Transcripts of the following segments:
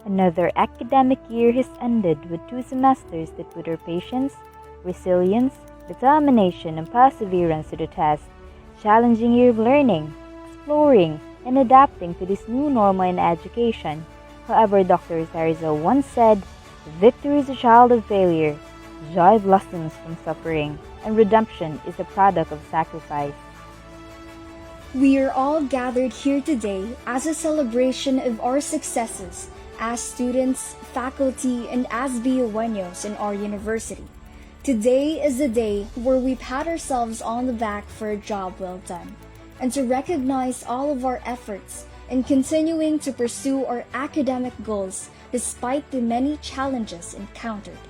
Another academic year has ended with 2 semesters that put our patience, resilience, determination, and perseverance to the test. Challenging year of learning, exploring, and adapting to this new normal in education. However, Dr. Rizal once said, "Victory is a child of failure, joy blossoms from suffering, and redemption is a product of sacrifice." We are all gathered here today as a celebration of our successes as students, faculty, and as BUenos in our university. Today is the day where we pat ourselves on the back for a job well done, and to recognize all of our efforts in continuing to pursue our academic goals despite the many challenges encountered.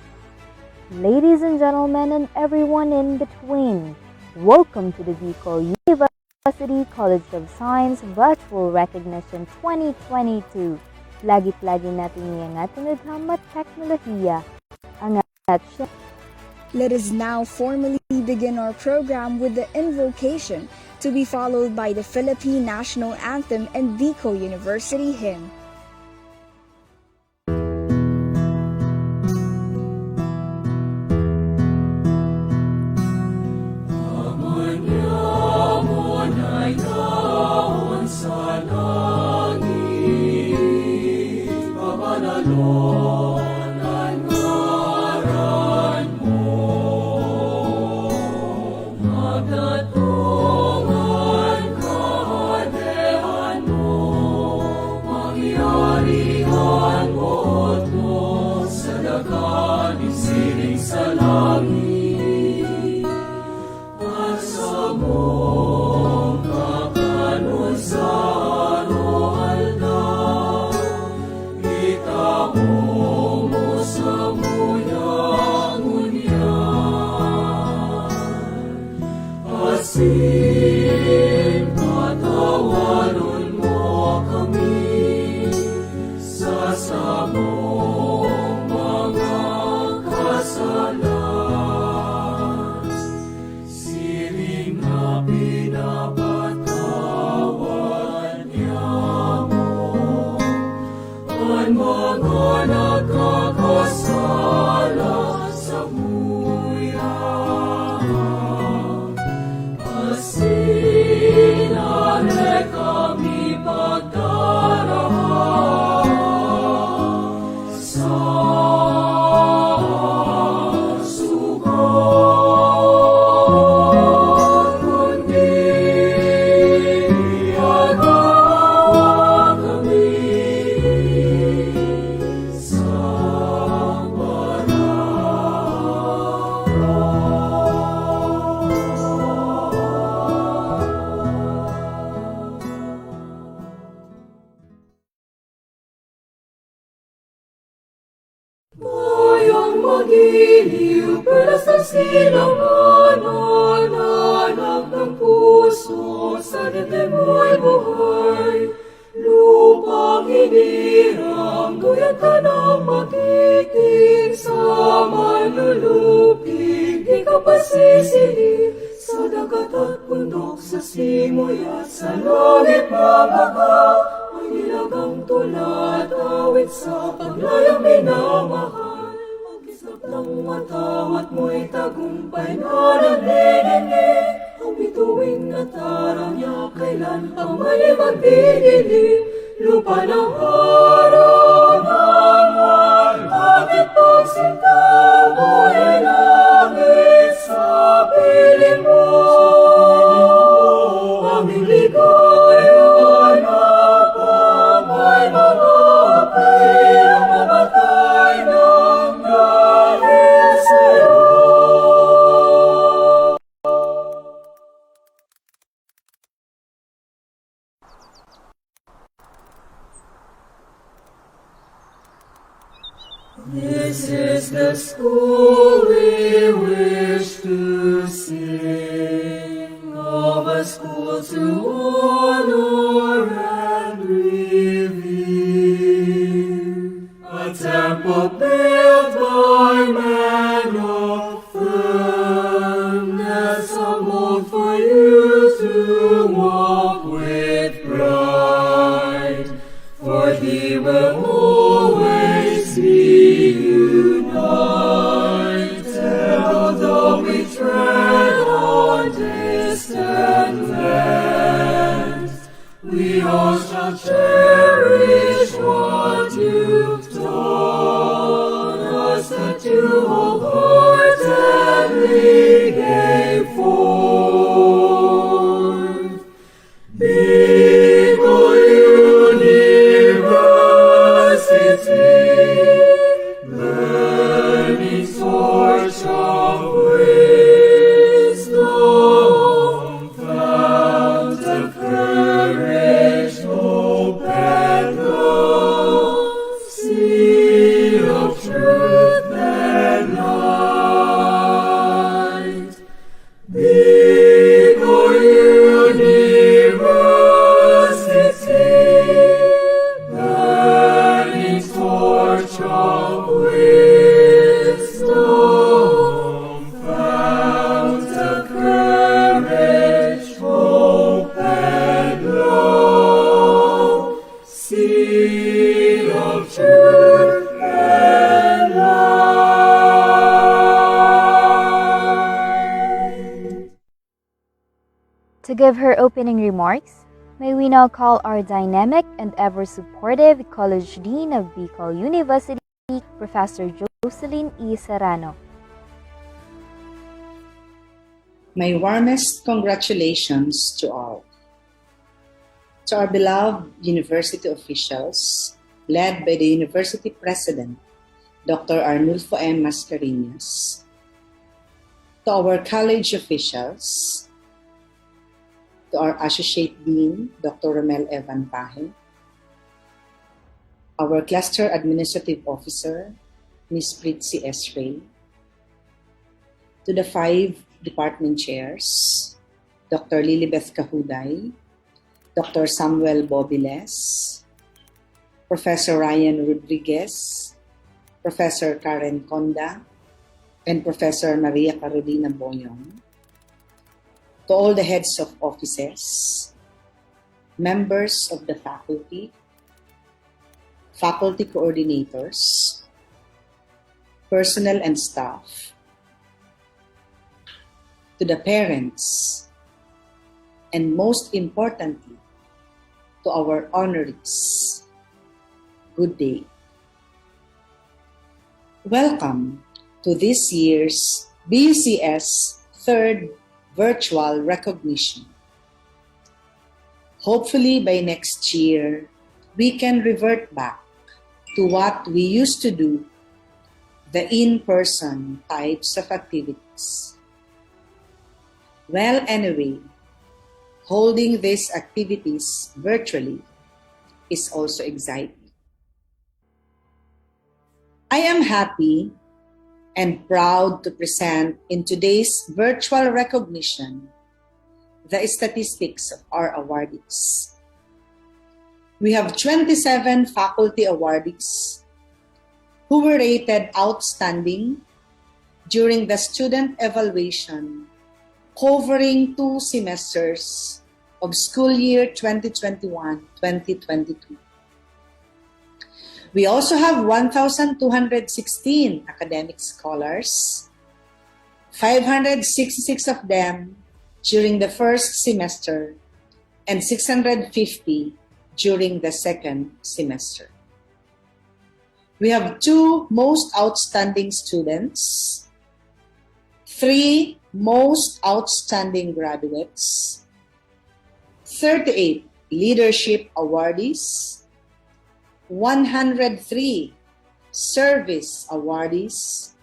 Ladies and gentlemen, and everyone in between, welcome to the BUCS University College of Science Virtual Recognition 2022. Lagit-lagi natin iangat ang adham at teknolohiya. Angat siya. Let us now formally begin our program with the invocation, to be followed by the Philippine National Anthem and BUCS University Hymn. Bayang magiliw, perlas ng silangan, anak ng puso, sa dibdib mo'y buhay. Lupang hinirang, duyan ka ng magiging, sa manlulupig, di ka pasisili. Sa dagat at bundok, sa simoy at sa langit mabaga, may nilagang tulad, awit sa paglayang minamahal. Pag-islap ng matawat mo'y tagumpay na naglilinig, ang bituin at araw niya kailan pang mali magdidilim. Lupa ng araw ng bakit pagsinta mo'y langit sa piling mo. Aming ligaya na pamay mga pirang mamatay ng dahil sa'yo. This is the school we wish to sing, of a school to honor and revere, a temple built by man of firmness, a mold for you to walk with pride, for He will always all shall cherish what you've taught us, that you wholeheartedly gave forth. Bicol University, burning torch of wisdom, fount of courage, hope, and love, sea of truth and light. Bicol University, burning torch of wisdom, fount of courage, hope, and love, sea of truth and light. To give her opening remarks, may we now call our dynamic and ever-supportive College Dean of Bicol University, Professor Jocelyn E. Serrano. My warmest congratulations to all. To our beloved university officials, led by the University President, Dr. Arnulfo M. Mascareñas. To our college officials, to our Associate Dean, Dr. Romel Evan Paje, our Cluster Administrative Officer, Ms. Pritzi S. Ray, to the 5 department chairs, Dr. Lilibeth Kahuday, Dr. Samuel Bobiles, Professor Ryan Rodriguez, Professor Karen Conda, and Professor Maria Carolina Boyong, to all the heads of offices, members of the faculty, faculty coordinators, personnel and staff, to the parents, and most importantly, to our honorees, good day. Welcome to this year's BUCS 3rd Virtual Recognition. Hopefully by next year, we can revert back to what we used to do, the in-person types of activities. Well, anyway, holding these activities virtually is also exciting. I am happy and proud to present in today's virtual recognition the statistics of our awardees. We have 27 faculty awardees who were rated outstanding during the student evaluation covering 2 semesters of school year 2021-2022. We also have 1,216 academic scholars, 566 of them during the first semester and 650 during the second semester. We have 2 most outstanding students, 3 most outstanding graduates, 38 leadership awardees, 103 service awardees,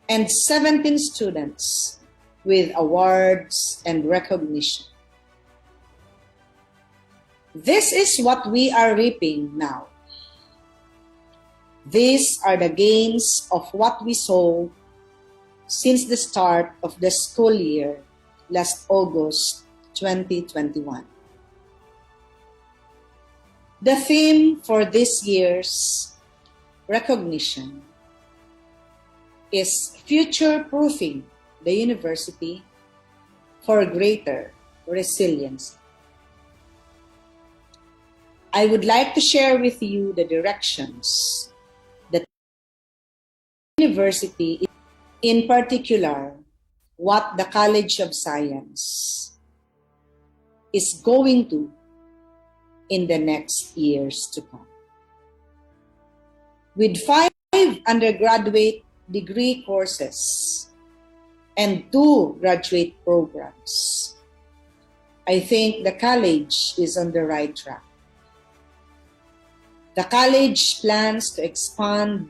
and 17 students with awards and recognition. This is what we are reaping now. These are the gains of what we sowed since the start of the school year last August 2021. The theme for this year's recognition is future-proofing the university for greater resilience. I would like to share with you the directions that the university, in particular, what the College of Science is going to in the next years to come. With 5 undergraduate degree courses and 2 graduate programs, I think the college is on the right track. The college plans to expand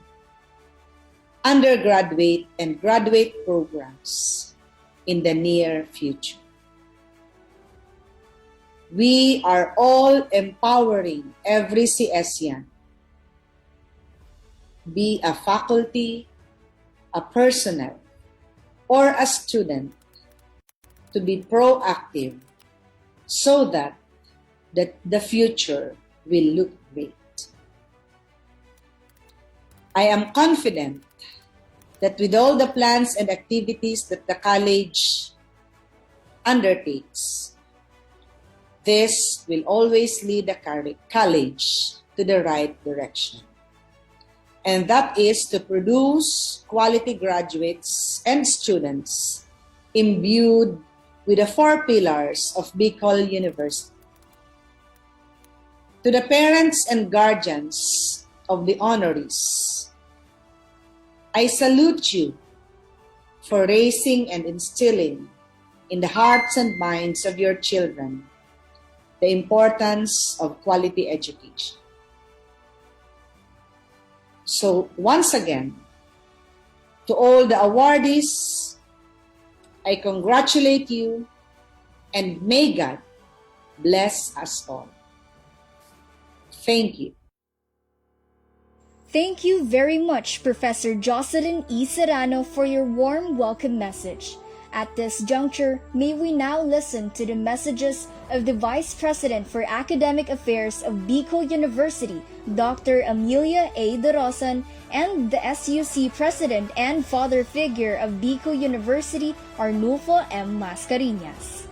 undergraduate and graduate programs in the near future. We are all empowering every CSian, be a faculty, a personnel, or a student, to be proactive so that the future will look great. I am confident that with all the plans and activities that the college undertakes, this will always lead the college to the right direction. And that is to produce quality graduates and students imbued with the 4 pillars of BUCS University. To the parents and guardians of the honorees, I salute you for raising and instilling in the hearts and minds of your children the importance of quality education. So once again, to all the awardees, I congratulate you and may God bless us all. Thank you. Thank you very much, Professor Jocelyn E. Serrano, for your warm welcome message. At this juncture, may we now listen to the messages of the Vice President for Academic Affairs of BUCS University, Dr. Amelia A. Dorosan, and the SUC President and Father Figure of BUCS University, Arnulfo M. Mascareñas.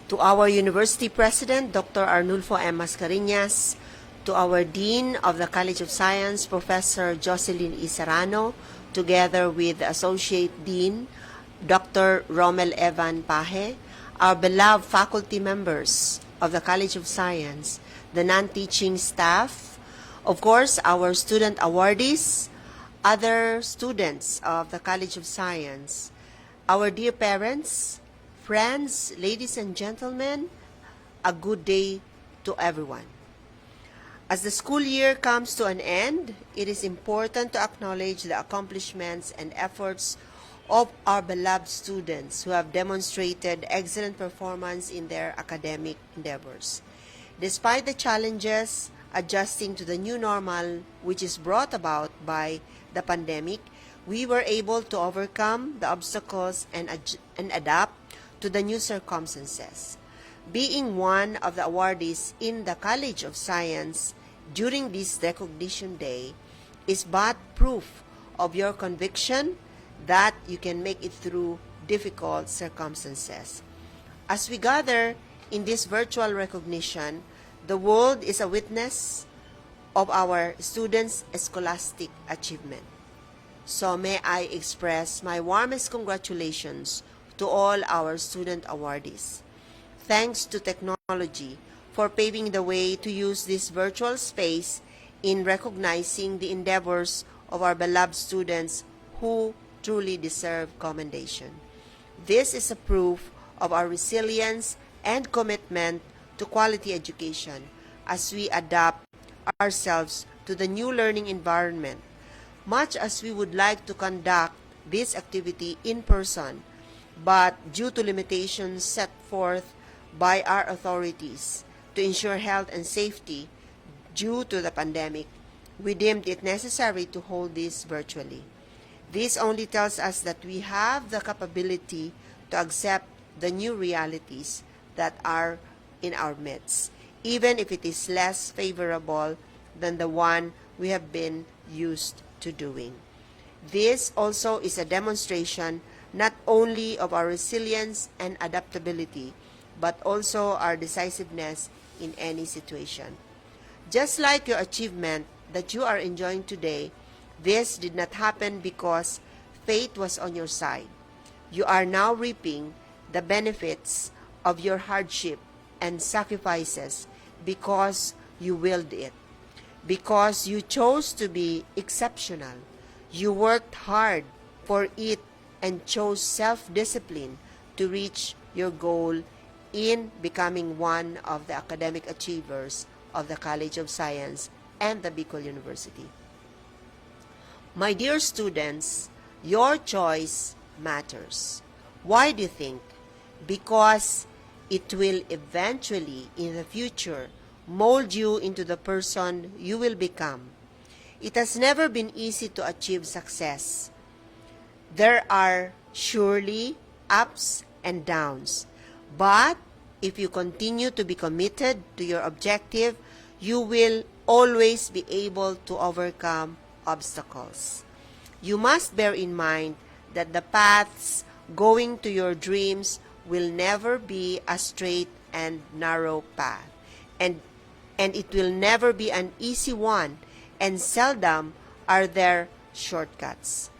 To our University President, Dr. Arnulfo M. Mascareñas, to our Dean of the College of Science, Professor Jocelyn E. Serrano, together with the Associate Dean, Dr. Romel Evan Paje, our beloved faculty members of the College of Science, the non-teaching staff, of course, our student awardees, other students of the College of Science, our dear parents, friends, ladies and gentlemen, a good day to everyone. As the school year comes to an end, it is important to acknowledge the accomplishments and efforts of our beloved students who have demonstrated excellent performance in their academic endeavors. Despite the challenges adjusting to the new normal which is brought about by the pandemic, we were able to overcome the obstacles and adapt to the new circumstances. Being one of the awardees in the College of Science during this recognition day is but proof of your conviction that you can make it through difficult circumstances. As we gather in this virtual recognition, the world is a witness of our students' scholastic achievement. So may I express my warmest congratulations to all our student awardees. Thanks to technology for paving the way to use this virtual space in recognizing the endeavors of our beloved students who truly deserve commendation. This is a proof of our resilience and commitment to quality education as we adapt ourselves to the new learning environment. Much as we would like to conduct this activity in person, but due to limitations set forth by our authorities to ensure health and safety due to the pandemic, we deemed it necessary to hold this virtually. This only tells us that we have the capability to accept the new realities that are in our midst, even if it is less favorable than the one we have been used to doing. This also is a demonstration not only of our resilience and adaptability, but also our decisiveness in any situation. Just like your achievement that you are enjoying today, this did not happen because fate was on your side. You are now reaping the benefits of your hardship and sacrifices because you willed it, because you chose to be exceptional. You worked hard for it and chose self-discipline to reach your goal in becoming one of the academic achievers of the College of Science and the Bicol University. My dear students, your choice matters. Why do you think? Because it will eventually, in the future, mold you into the person you will become. It has never been easy to achieve success. There are surely ups and downs, but if you continue to be committed to your objective, you will always be able to overcome obstacles. You must bear in mind that the paths going to your dreams will never be a straight and narrow path, and it will never be an easy one, and seldom are there shortcuts.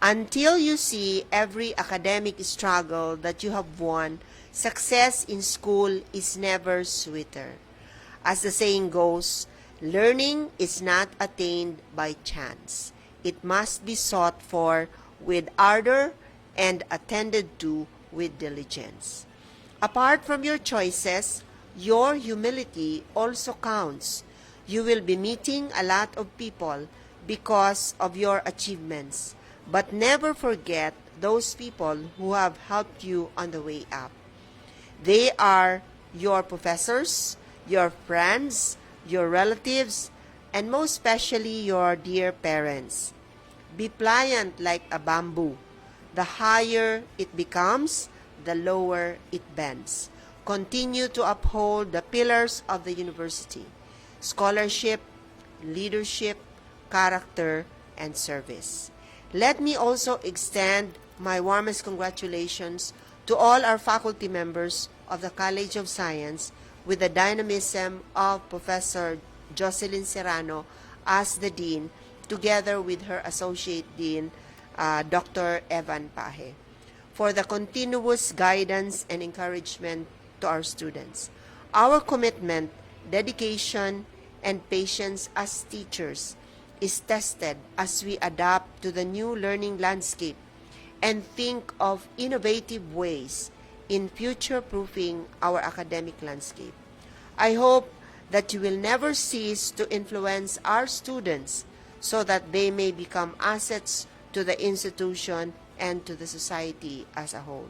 Until you see every academic struggle that you have won, success in school is never sweeter. As the saying goes, learning is not attained by chance. It must be sought for with ardor and attended to with diligence. Apart from your choices, your humility also counts. You will be meeting a lot of people because of your achievements, but never forget those people who have helped you on the way up. They are your professors, your friends, your relatives, and most especially your dear parents. Be pliant like a bamboo. The higher it becomes, the lower it bends. Continue to uphold the pillars of the university: scholarship, leadership, character, and service. Let me also extend my warmest congratulations to all our faculty members of the College of Science with the dynamism of Professor Jocelyn Serrano as the Dean, together with her Associate Dean, Dr. Evan Paje, for the continuous guidance and encouragement to our students. Our commitment, dedication, and patience as teachers is tested as we adapt to the new learning landscape and think of innovative ways in future-proofing our academic landscape. I hope that you will never cease to influence our students so that they may become assets to the institution and to the society as a whole.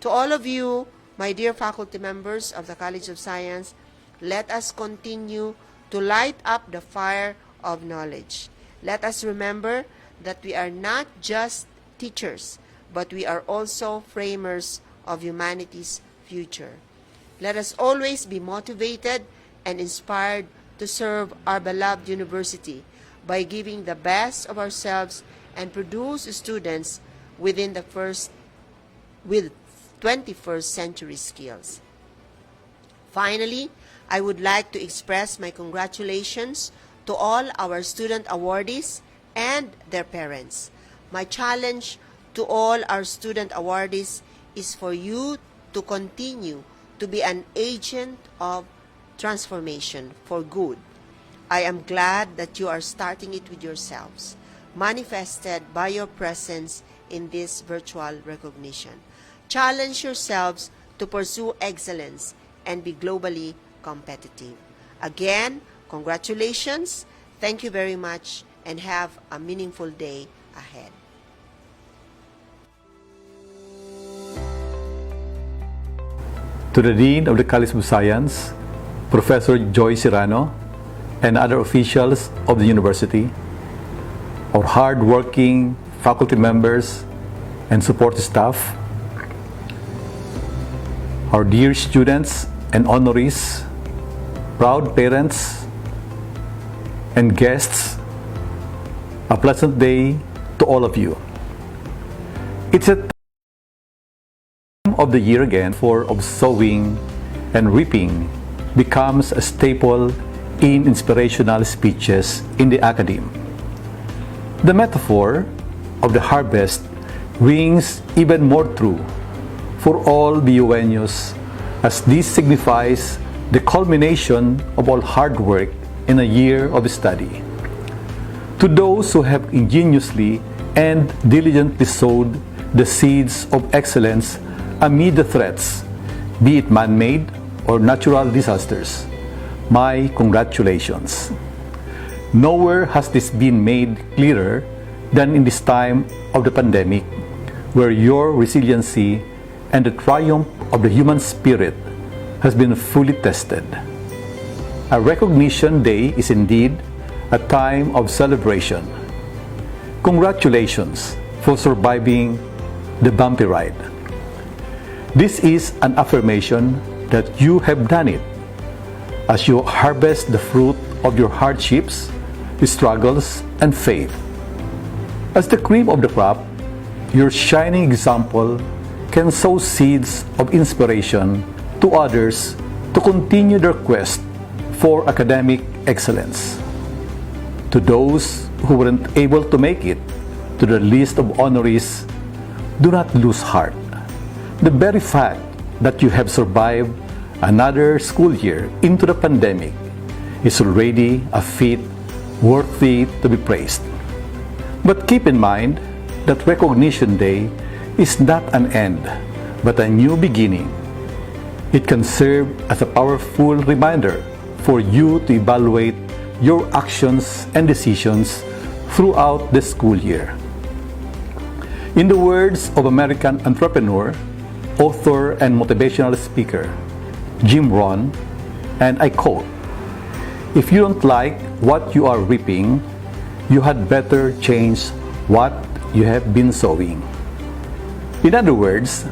To all of you, my dear faculty members of the College of Science, let us continue to light up the fire of knowledge. Let us remember that we are not just teachers, but we are also framers of humanity's future. Let us always be motivated and inspired to serve our beloved university by giving the best of ourselves and produce students with 21st century skills. Finally, I would like to express my congratulations to all our student awardees and their parents. My challenge to all our student awardees is for you to continue to be an agent of transformation for good. I am glad that you are starting it with yourselves, manifested by your presence in this virtual recognition. Challenge yourselves to pursue excellence and be globally competitive. Again, congratulations, thank you very much, and have a meaningful day ahead. To the Dean of the College of Science, Professor Joy Serrano, and other officials of the university, our hard-working faculty members and support staff, our dear students and honorees, proud parents, and guests, a pleasant day to all of you. It's a time of the year again of sowing and reaping becomes a staple in inspirational speeches in the academe. The metaphor of the harvest rings even more true for all BUenos as this signifies the culmination of all hard work in a year of study. To those who have ingeniously and diligently sowed the seeds of excellence amid the threats, be it man-made or natural disasters, my congratulations. Nowhere has this been made clearer than in this time of the pandemic, where your resiliency and the triumph of the human spirit has been fully tested. A recognition day is indeed a time of celebration. Congratulations for surviving the bumpy ride. This is an affirmation that you have done it as you harvest the fruit of your hardships, struggles, and faith. As the cream of the crop, your shining example can sow seeds of inspiration to others to continue their quest for academic excellence. To those who weren't able to make it to the list of honorees, do not lose heart. The very fact that you have survived another school year into the pandemic is already a feat worthy to be praised. But keep in mind that Recognition Day is not an end, but a new beginning. It can serve as a powerful reminder for you to evaluate your actions and decisions throughout the school year. In the words of American entrepreneur, author, and motivational speaker Jim Rohn, and I quote, "If you don't like what you are reaping, you had better change what you have been sowing." In other words,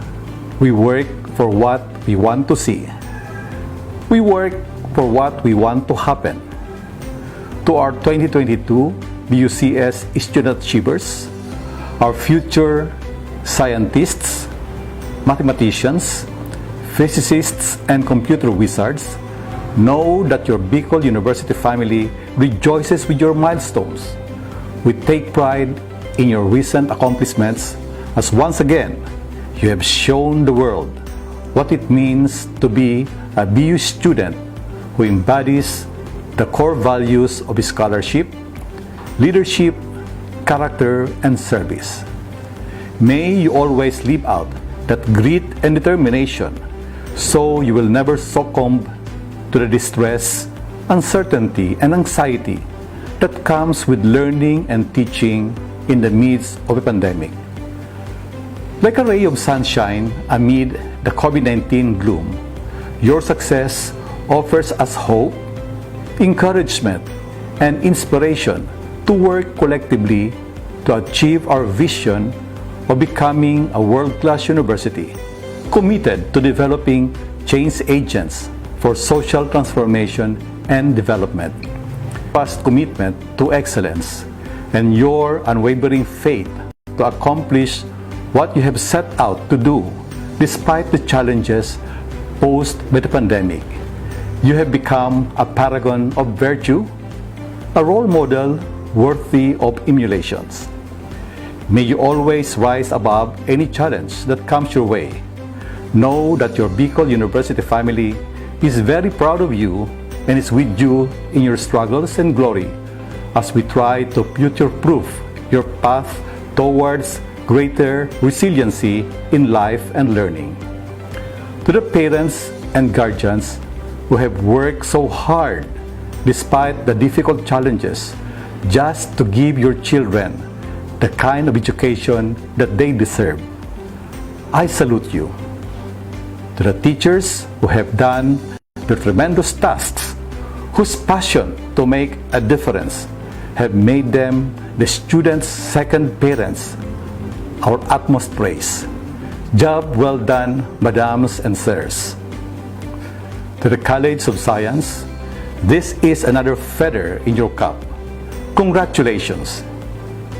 we work for what we want to see. We work for what we want to happen. To our 2022 BUCS student achievers, our future scientists, mathematicians, physicists, and computer wizards, know that your Bicol University family rejoices with your milestones. We take pride in your recent accomplishments as once again, you have shown the world what it means to be a BU student who embodies the core values of scholarship, leadership, character, and service. May you always live out that grit and determination so you will never succumb to the distress, uncertainty, and anxiety that comes with learning and teaching in the midst of a pandemic. Like a ray of sunshine amid the COVID-19 gloom, your success offers us hope, encouragement, and inspiration to work collectively to achieve our vision of becoming a world-class university, committed to developing change agents for social transformation and development. Past commitment to excellence and your unwavering faith to accomplish what you have set out to do despite the challenges posed by the pandemic. You have become a paragon of virtue, a role model worthy of emulations. May you always rise above any challenge that comes your way. Know that your Bicol University family is very proud of you and is with you in your struggles and glory as we try to future-proof your path towards greater resiliency in life and learning. To the parents and guardians who have worked so hard despite the difficult challenges just to give your children the kind of education that they deserve, I salute you. To the teachers who have done the tremendous tasks, whose passion to make a difference have made them the students' second parents, our utmost praise. Job well done, madams and sirs. To the College of Science, this is another feather in your cap. Congratulations!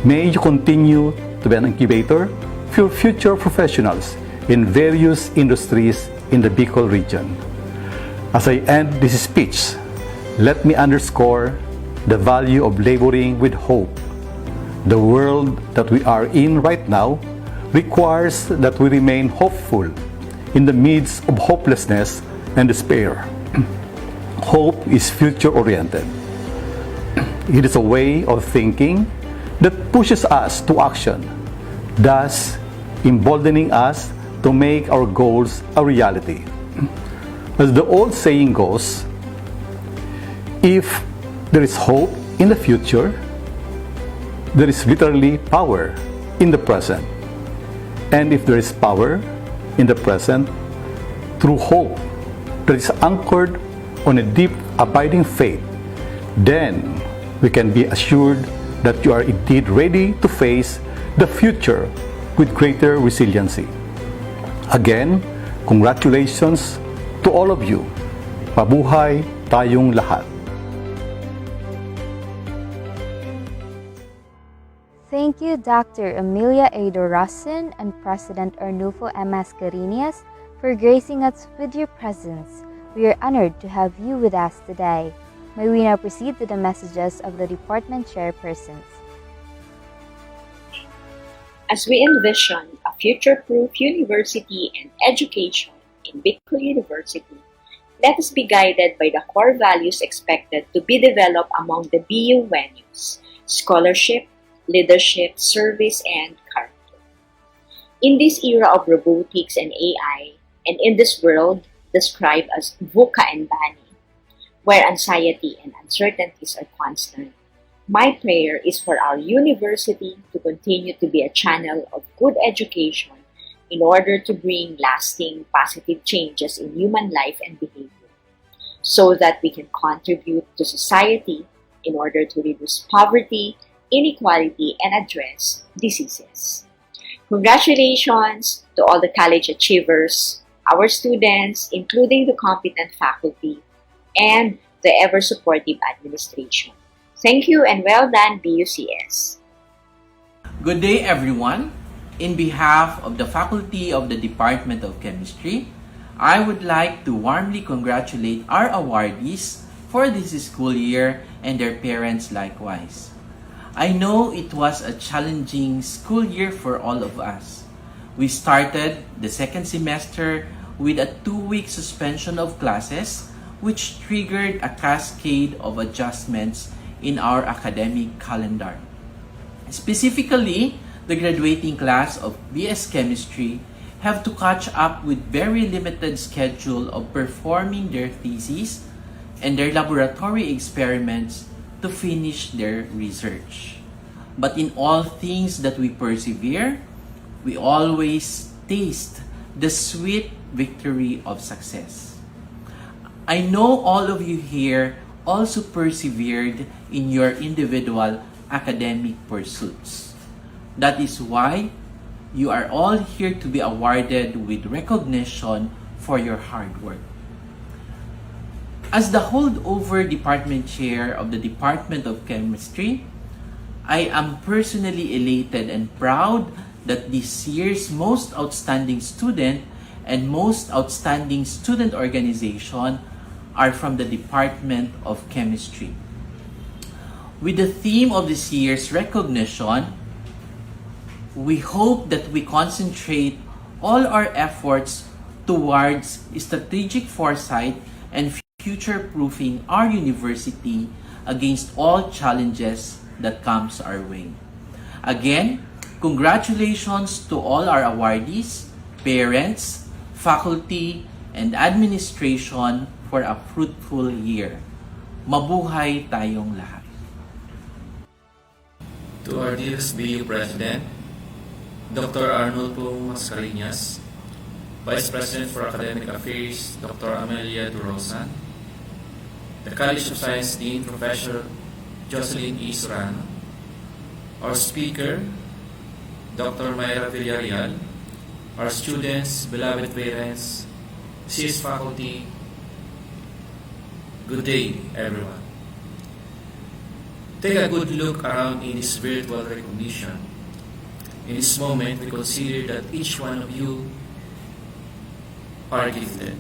May you continue to be an incubator for future professionals in various industries in the Bicol region. As I end this speech, let me underscore the value of laboring with hope. The world that we are in right now requires that we remain hopeful, in the midst of hopelessness and despair. Hope is future-oriented. It is a way of thinking that pushes us to action, thus emboldening us to make our goals a reality. As the old saying goes, if there is hope in the future, there is literally power in the present. And if there is power in the present, through hope that is anchored on a deep, abiding faith, then we can be assured that you are indeed ready to face the future with greater resiliency. Again, congratulations to all of you. Mabuhay tayong lahat. Thank you, Dr. Amelia A. Dorasin and President Arnulfo M. Mascarenhas, for gracing us with your presence. We are honored to have you with us today. May we now proceed to the messages of the department chairpersons. As we envision a future-proof university and education in Bicol University, let us be guided by the core values expected to be developed among the BU venues: scholarship, leadership, service, and character. In this era of robotics and AI, and in this world described as VUCA and BANI, where anxiety and uncertainties are constant, my prayer is for our university to continue to be a channel of good education in order to bring lasting positive changes in human life and behavior, so that we can contribute to society in order to reduce poverty, inequality, and address diseases. Congratulations to all the college achievers, our students, including the competent faculty, and the ever-supportive administration. Thank you and well done, BUCS. Good day, everyone. In behalf of the faculty of the Department of Chemistry, I would like to warmly congratulate our awardees for this school year and their parents likewise. I know it was a challenging school year for all of us. We started the second semester with a 2-week suspension of classes, which triggered a cascade of adjustments in our academic calendar. Specifically, the graduating class of BS Chemistry have to catch up with very limited schedule of performing their theses and their laboratory experiments to finish their research. But in all things that we persevere, we always taste the sweet victory of success. I know all of you here also persevered in your individual academic pursuits. That is why you are all here to be awarded with recognition for your hard work. As the holdover department chair of the Department of Chemistry, I am personally elated and proud that this year's most outstanding student and most outstanding student organization are from the Department of Chemistry. With the theme of this year's recognition, we hope that we concentrate all our efforts towards strategic foresight and future-proofing our university against all challenges that comes our way. Again, congratulations to all our awardees, parents, faculty, and administration for a fruitful year. Mabuhay tayong lahat. To our dearest BU President, Dr. Arnulfo Mascarenhas, Vice President for Academic Affairs, Dr. Amelia Durosan, the College of Science Dean, Professor Jocelyn E. Serrano, our Speaker, Dr. Mayra Villarreal, our students, beloved parents, CS faculty, good day, everyone. Take a good look around in this virtual recognition. In this moment, we consider that each one of you are gifted.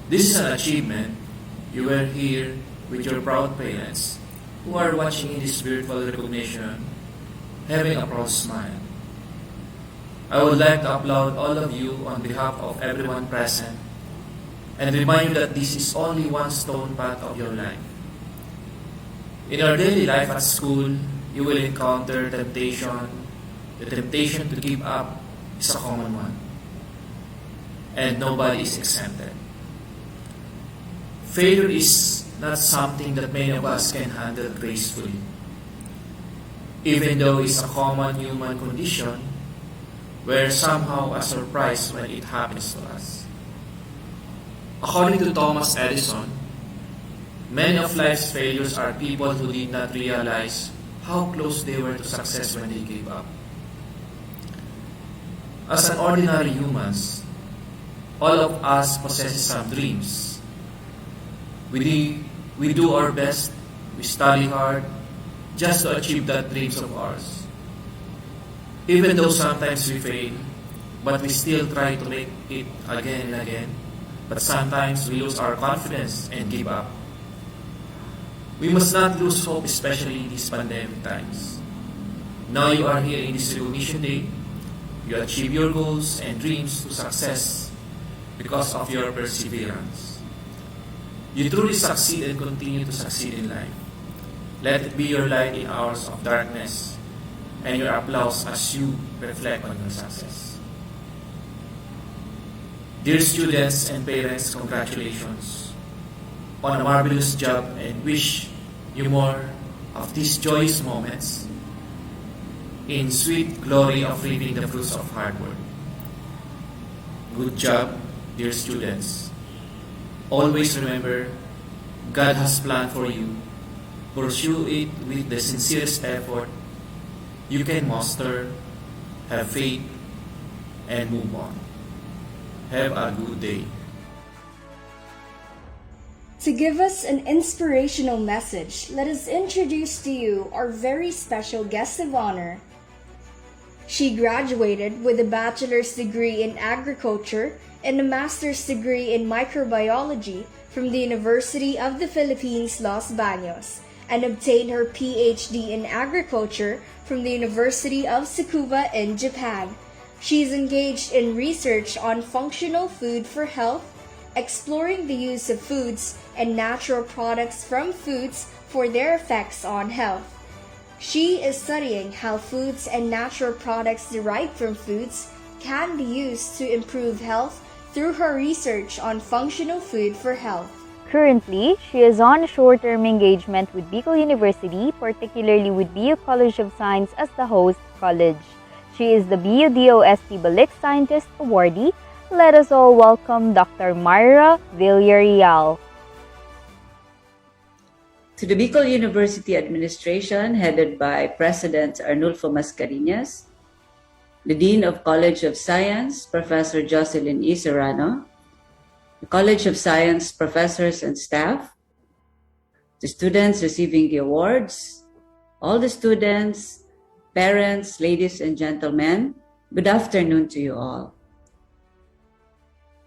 This is an achievement. You were here with your proud parents who are watching in this virtual recognition, having a proud smile. I would like to applaud all of you on behalf of everyone present and remind you that this is only one stone path of your life. In our daily life at school, you will encounter temptation. The temptation to give up is a common one, and nobody is exempted. Failure is not something that many of us can handle gracefully. Even though it's a common human condition, we're somehow are surprised when it happens to us. According to Thomas Edison, many of life's failures are people who did not realize how close they were to success when they gave up. As an ordinary humans, all of us possess some dreams. We do our best, we study hard, just to achieve that dreams of ours. Even though sometimes we fail, but we still try to make it again and again, but sometimes we lose our confidence and give up. We must not lose hope, especially in these pandemic times. Now you are here in this recognition day, you achieve your goals and dreams to success because of your perseverance. You truly succeed and continue to succeed in life. Let it be your light in hours of darkness and your applause as you reflect on your success. Dear students and parents, congratulations on a marvelous job and wish you more of these joyous moments in sweet glory of reaping the fruits of hard work. Good job, dear students. Always remember, God has planned for you. Pursue it with the sincerest effort you can muster, have faith, and move on. Have a good day. To give us an inspirational message, let us introduce to you our very special guest of honor. She graduated with a bachelor's degree in agriculture and a master's degree in microbiology from the University of the Philippines, Los Baños, and obtained her PhD in agriculture from the University of Tsukuba in Japan. She is engaged in research on functional food for health, exploring the use of foods and natural products from foods for their effects on health. She is studying how foods and natural products derived from foods can be used to improve health through her research on functional food for health. Currently, she is on a short-term engagement with Bicol University, particularly with BU College of Science as the host college. She is the BUDOST BUCS Scientist Awardee. Let us all welcome Dr. Myra Villarreal. To the Bicol University Administration, headed by President Arnulfo Mascarenhas, the Dean of College of Science, Professor Jocelyn E. Serrano, the College of Science professors and staff, the students receiving the awards, all the students, parents, ladies and gentlemen, good afternoon to you all.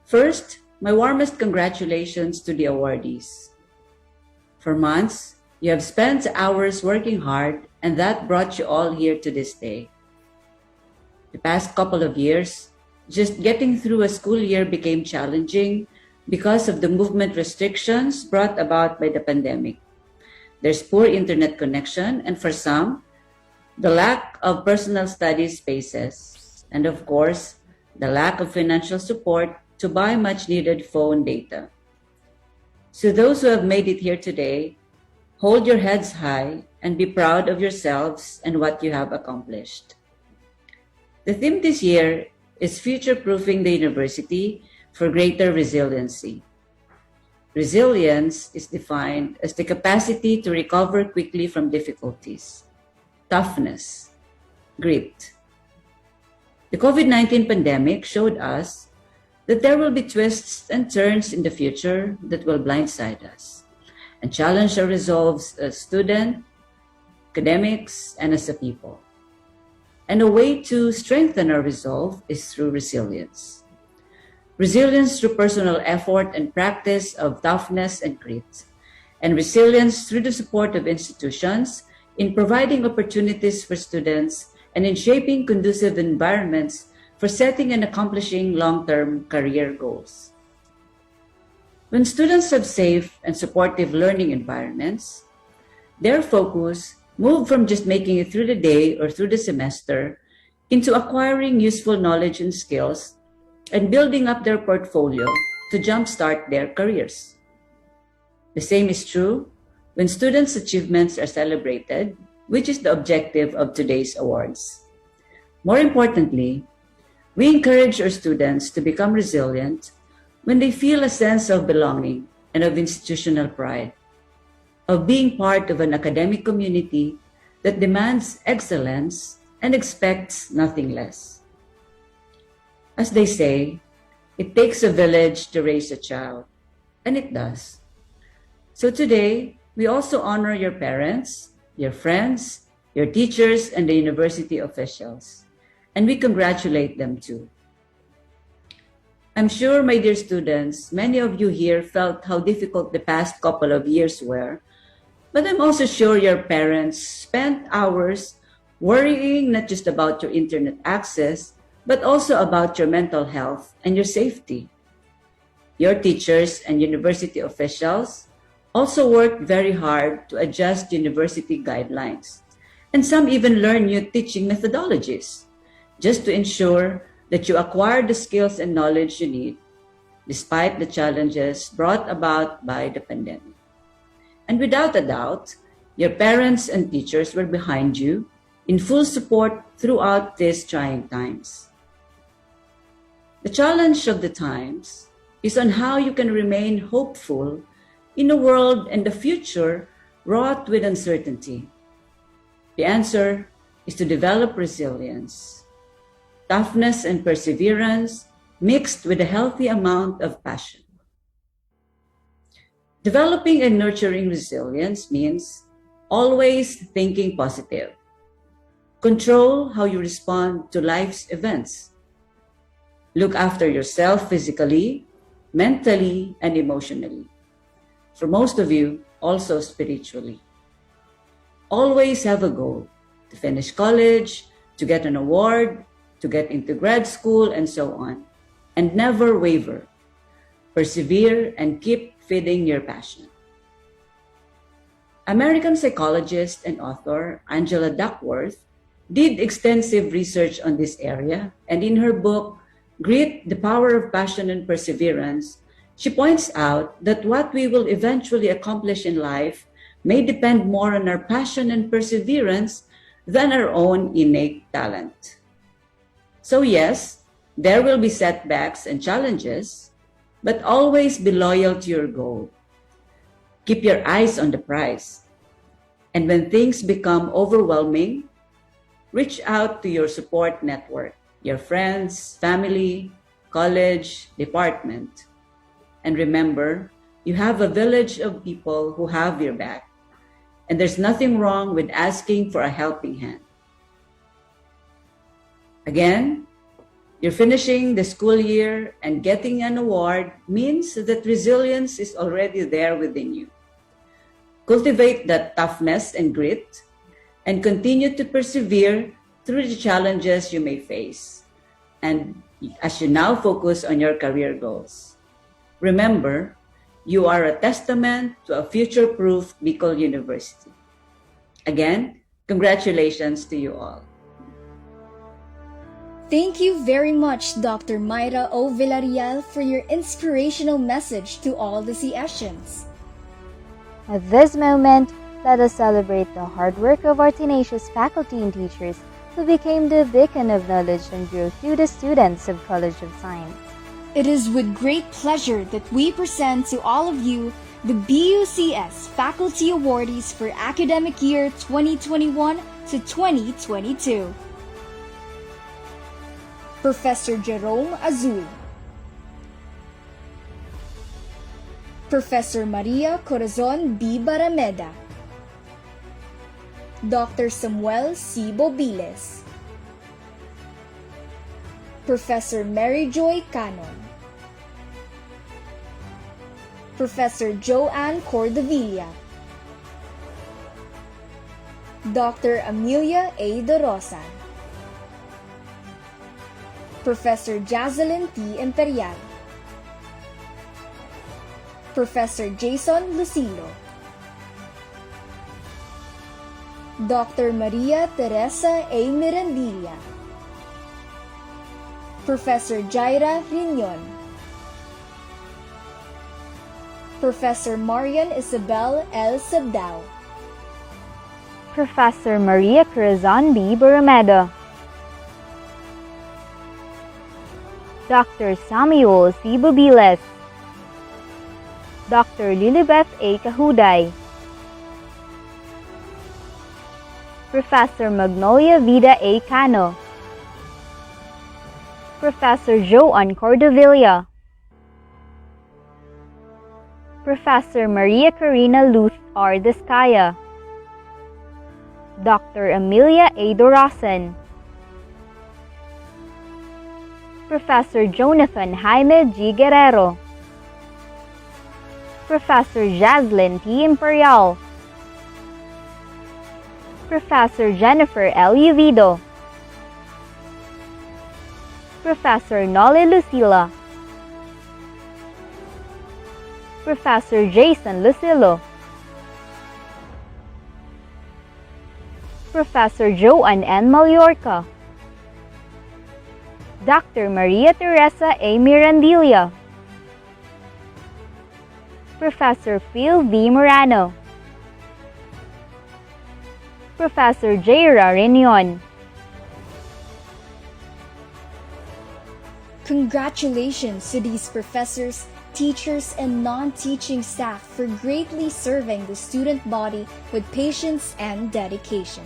First, my warmest congratulations to the awardees. For months, you have spent hours working hard, and that brought you all here to this day. The past couple of years, just getting through a school year became challenging because of the movement restrictions brought about by the pandemic. There's poor internet connection, and for some, the lack of personal study spaces, and of course, the lack of financial support to buy much needed phone data. So those who have made it here today, hold your heads high and be proud of yourselves and what you have accomplished. The theme this year is future-proofing the university for greater resiliency. Resilience is defined as the capacity to recover quickly from difficulties, toughness, grit. The COVID-19 pandemic showed us that there will be twists and turns in the future that will blindside us and challenge our resolves as students, academics, and as a people. And a way to strengthen our resolve is through resilience. Resilience through personal effort and practice of toughness and grit, and resilience through the support of institutions in providing opportunities for students and in shaping conducive environments for setting and accomplishing long-term career goals. When students have safe and supportive learning environments, their focus moves from just making it through the day or through the semester into acquiring useful knowledge and skills and building up their portfolio to jumpstart their careers. The same is true when students' achievements are celebrated, which is the objective of today's awards. More importantly, we encourage our students to become resilient when they feel a sense of belonging and of institutional pride, of being part of an academic community that demands excellence and expects nothing less. As they say, it takes a village to raise a child, and it does. So today, we also honor your parents, your friends, your teachers, and the university officials, and we congratulate them too. I'm sure, my dear students, many of you here felt how difficult the past couple of years were, but I'm also sure your parents spent hours worrying not just about your internet access, but also about your mental health and your safety. Your teachers and university officials also worked very hard to adjust university guidelines, and some even learn new teaching methodologies, just to ensure that you acquire the skills and knowledge you need, despite the challenges brought about by the pandemic. And without a doubt, your parents and teachers were behind you in full support throughout these trying times. The challenge of the times is on how you can remain hopeful in a world and a future wrought with uncertainty. The answer is to develop resilience, toughness and perseverance mixed with a healthy amount of passion. Developing and nurturing resilience means always thinking positive. Control how you respond to life's events. Look after yourself physically, mentally, and emotionally. For most of you, also spiritually. Always have a goal to finish college, to get an award, to get into grad school, and so on. And never waver. Persevere and keep feeding your passion. American psychologist and author Angela Duckworth did extensive research on this area, and in her book, Grit, the Power of Passion and Perseverance, she points out that what we will eventually accomplish in life may depend more on our passion and perseverance than our own innate talent. So yes, there will be setbacks and challenges, but always be loyal to your goal. Keep your eyes on the prize. And when things become overwhelming, reach out to your support network, your friends, family, college, department. And remember, you have a village of people who have your back. And there's nothing wrong with asking for a helping hand. Again, you're finishing the school year and getting an award means that resilience is already there within you. Cultivate that toughness and grit and continue to persevere through the challenges you may face. And as you now focus on your career goals, remember, you are a testament to a future-proof Bicol University. Again, congratulations to you all. Thank you very much, Dr. Mayra O. Villarreal, for your inspirational message to all the CSians. At this moment, let us celebrate the hard work of our tenacious faculty and teachers who became the beacon of knowledge and growth to the students of College of Science. It is with great pleasure that we present to all of you the BUCS Faculty Awardees for academic year 2021 to 2022. Professor Jerome Azul, Professor Maria Corazon B. Barameda, Dr. Samuel C. Bobiles, Professor Mary Joy Canon, Professor Joanne Cordovilla, Dr. Amelia A. De Rosa, Professor Jazelyn T. Imperial, Professor Jason Lucilo, Dr. Maria Teresa A. Mirandilla, Professor Jaira Riñon, Professor Marian Isabel L. Sabdao, Professor Maria Corazon B. Borromeda, Dr. Samuel C. Bubiles, Dr. Lilibeth A. Kahuday, Professor Magnolia Vida A. Cano, Professor Joan Cordovilla, Professor Maria Corina Luth R. Descaya, Dr. Amelia A. Dorasan, Professor Jonathan Jaime G. Guerrero, Professor Jaslyn T. Imperial, Professor Jennifer L. Uvido, Professor Noli Lucila, Professor Jason Lucilo, Professor Joan N. Mallorca, Dr. Maria Teresa A. Mirandilla, Professor Phil V. Morano, Professor Jaira Riñon. Congratulations to these professors, teachers, and non-teaching staff for greatly serving the student body with patience and dedication.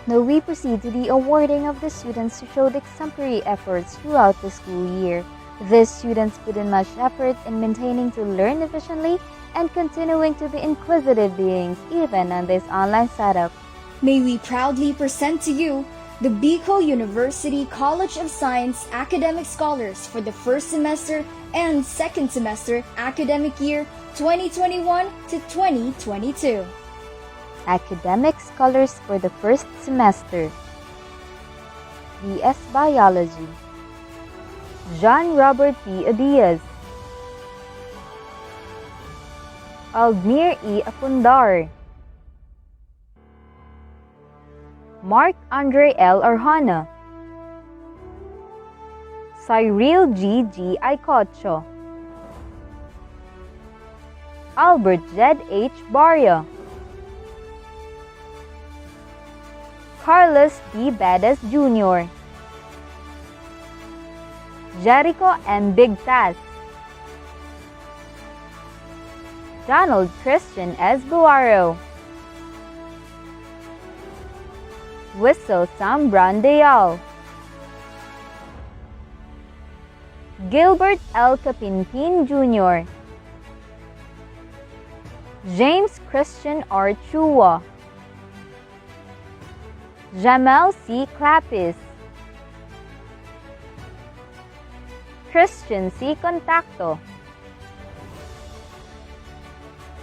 Now we proceed to the awarding of the students who showed exemplary efforts throughout the school year. These students put in much effort in maintaining to learn efficiently and continuing to be inquisitive beings even on this online setup. May we proudly present to you the Bicol University College of Science Academic Scholars for the first semester and second semester academic year 2021 to 2022. Academic Scholars for the first semester. BS Biology. John Robert P. Adias, Aldmir E. Afundar, Mark Andre L. Arjona, Cyril G. G. Icocho, Albert Z. H. Barria, Carlos D. Bedes Jr., Jericho M. Bigtas, Donald Christian S. Buaro, Whistle Sam Brandeal, Gilbert L. Capintin Jr., James Christian R. Chua, Jamel C. Clapis, Christian C. Contacto,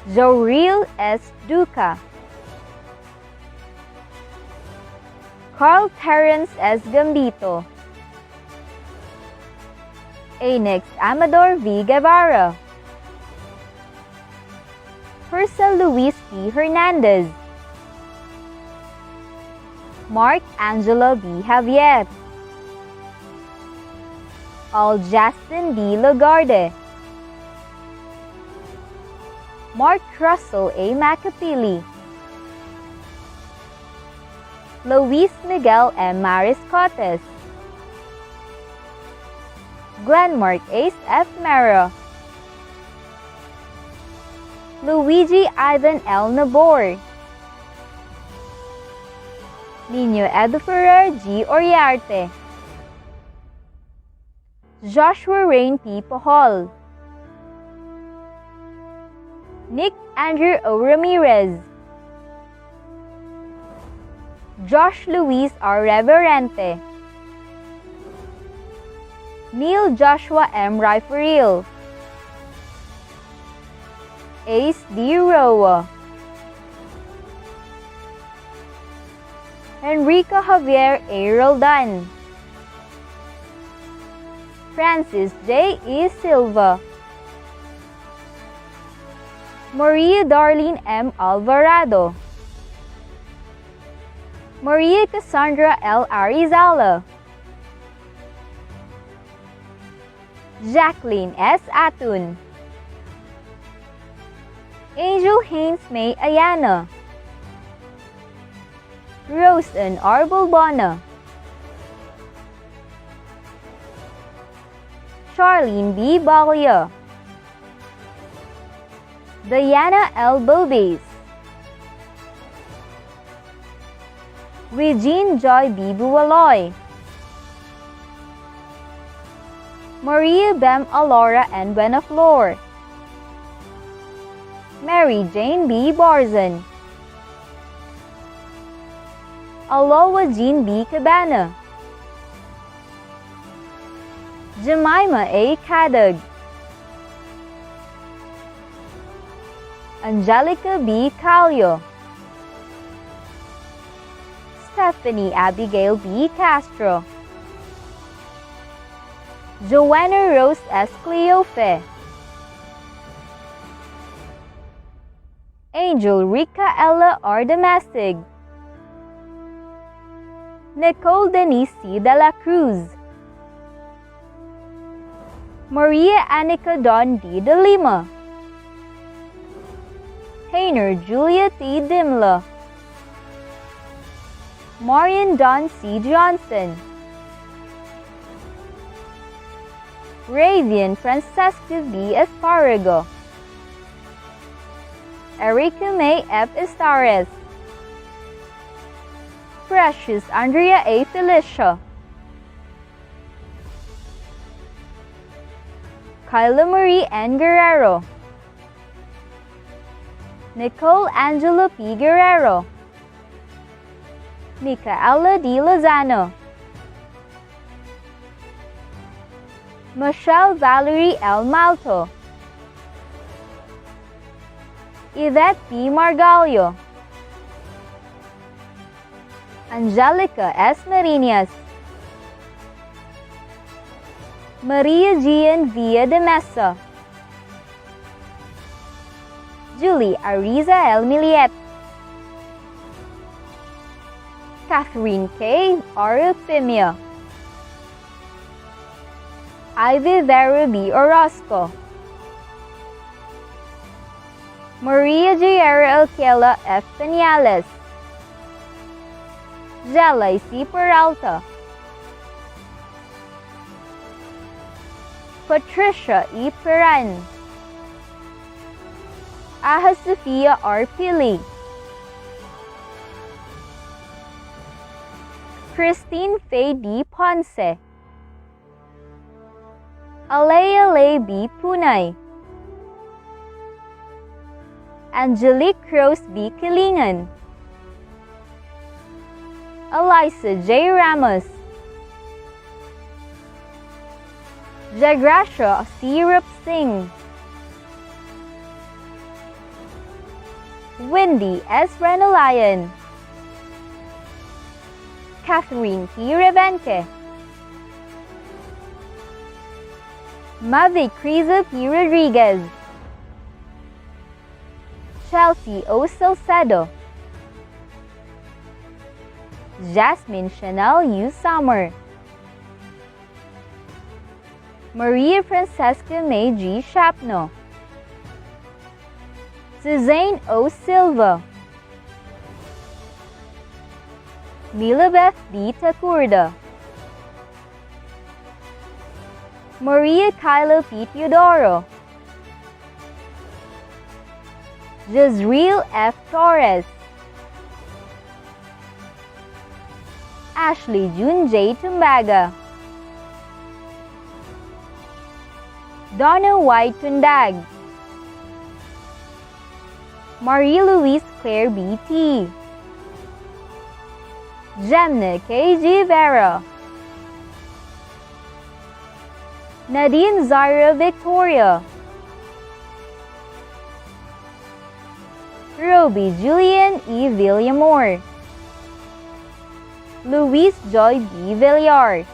Zoril S. Duca, Carl Terence S. Gambito, Anix Amador V. Guevara, Hercel Luis P. Hernandez, Mark Angelo B. Javier, Al Justin D. Lagarde, Mark Russell A. Macapili, Luis Miguel M. Mariscotes, Glenmark Ace F. Mera, Luigi Ivan L. Nabor, Nino Edu Ferrer G. Oriarte, Joshua Rain P. Pahol, Nick Andrew O. Ramirez, Josh Luis R. Reverente, Neil Joshua M. Riferil, Ace D. Roa, Enrico Javier A. Roldan, Francis J. E. Silva, Maria Darlene M. Alvarado, Maria Cassandra L. Arizala, Jacqueline S. Atun, Angel Haynes May Ayana, Rosen R. Bulbona, Charlene B. Baglia, Diana L. Bobes, Regine Joy B. Bualoy, Maria Bem Alora N. Buenaflor, Mary Jane B. Barzan, Aloha Jean B. Cabana, Jemima A. Cadag, Angelica B. Calio, Stephanie Abigail B. Castro, Joanna Rose S. Cleofe, Angel Rica Ella R. Domestic, Nicole Denise C. De La Cruz, Maria Annika Don D. De Lima, Hainer Julia T. Dimla, Marian Don C. Johnson, Ravian Francesca B. Esparrago, Erica May F. Estares, Precious Andrea A. Felicia, Kyla Marie N. Guerrero, Nicole Angela P. Guerrero, Micaela D. Lozano, Michelle Valerie L. Malto, Yvette P. Margallo, Angelica S. Marinas, Maria Gian Villa de Mesa, Julie Ariza L. Miliet, Catherine K. Arupimia, Ivy Vera B. Orozco, Maria Giera Elquela F. Penales, Zelay C. Peralta, Patricia E. Peran, Aha Sofia R. Pili, Christine Faye D. Ponce, Alea Lay B. Punay, Angelique Rose B. Kilingan, Eliza J. Ramos, Jagrasha C. Rup Singh, Wendy S. Renalayan, Catherine T. Rebenque, Mavi Criza P. Rodriguez, Chelsea O. Salcedo, Jasmine Chanel U. Summer, Maria Francesca May G. Shapno, Suzanne O. Silva, Milabeth D. Tacurda, Maria Kylo P. Teodoro, Jezreel F. Torres, Ashley June J. Tumbaga, Donna Y. Tundag, Marie-Louise Claire B.T., Jemna K.G. Vera, Nadine Zaira Victoria, Roby Julian E. Villamor, Louise Joy B. Villar,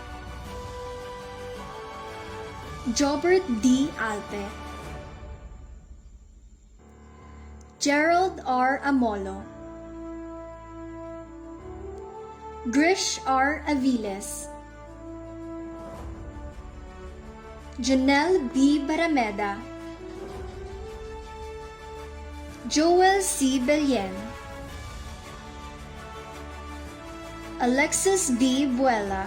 Jobert D. Alpe, Gerald R. Amolo, Grish R. Aviles, Janelle B. Barameda, Joel C. Belien, Alexis B. Buela,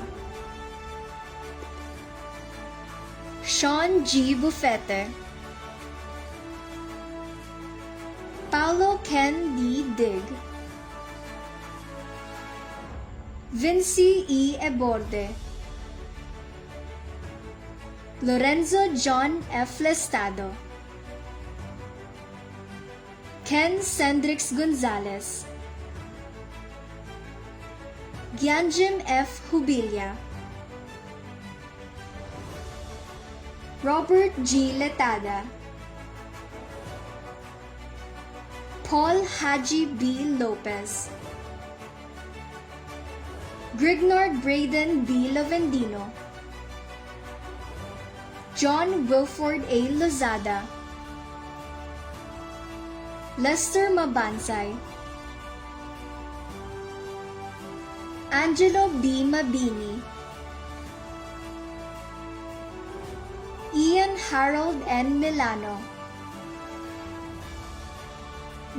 Sean G. Bufete, Paulo Ken D. Dig, Vinci E. Eborde, Lorenzo John F. Lestado, Ken Sendrix Gonzalez, Gyanjim F. Hubilia, Robert G. Letada, Paul Haji B. Lopez, Grignard Braden B. Lavendino, John Wilford A. Lozada, Lester Mabansay, Angelo B. Mabini, Ian Harold N. Milano,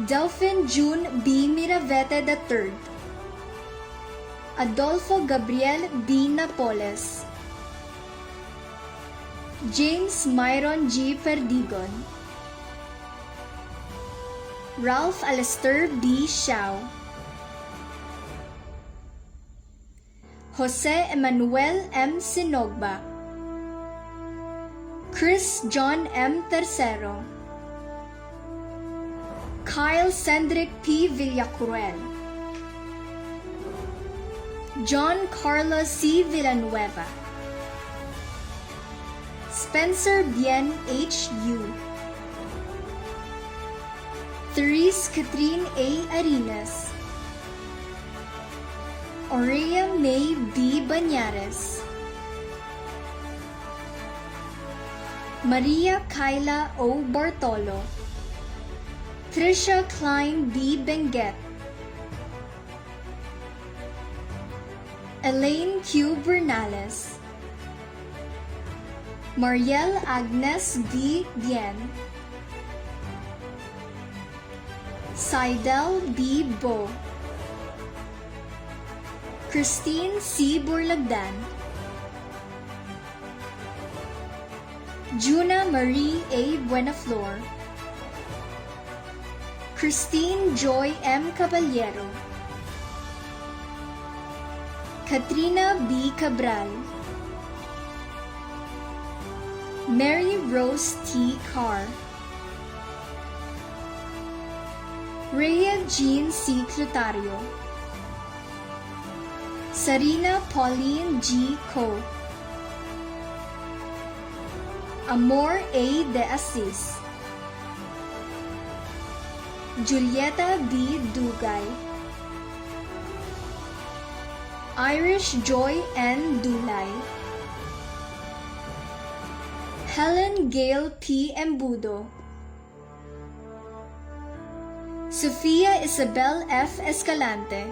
Delphin June B. Miravete III, Adolfo Gabriel B. Napoles, James Myron G. Perdigon, Ralph Alistair B. Xiao, Jose Emmanuel M. Sinogba, Chris John M. Tercero, Kyle Cendric P. Villacruel, John Carlos C. Villanueva, Spencer Bien H.U., Therese Catherine A. Arenas, Aurea May B. Banyares, Maria Kyla O. Bartolo, Trisha Klein B. Benguet, Elaine Q. Bernales, Mariel Agnes B. Bien, Seidel B. Bo, Christine C. Burlagdan, Juna Marie A. Buenaflor, Christine Joy M. Caballero, Katrina B. Cabral, Mary Rose T. Carr, Rhea Jean C. Clotario, Sarina Pauline G. Co, Amor A. de Assis, Julieta B. Dugay, Irish Joy N. Dulay, Helen Gale P. Embudo, Sofia Isabel F. Escalante,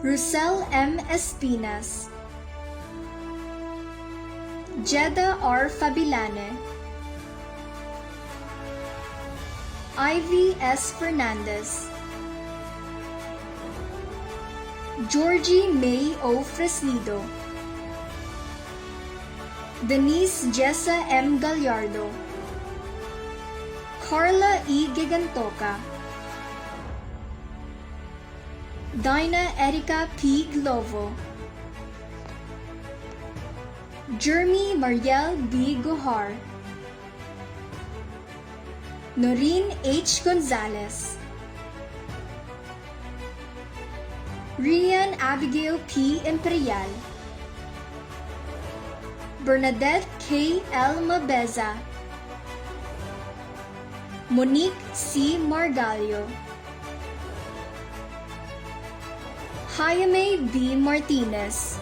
Rusel M. Espinas, Jeddah R. Fabilane, Ivy S. Fernandez, Georgie May O. Fresnido, Denise Jessa M. Gallardo, Carla E. Gigantoca, Dinah Erica P. Glovo, Jeremy Mariel B. Gohar, Noreen H. Gonzalez, Rian Abigail P. Imperial, Bernadette K. L. Mabeza, Monique C. Margalio, Jaime B. Martinez,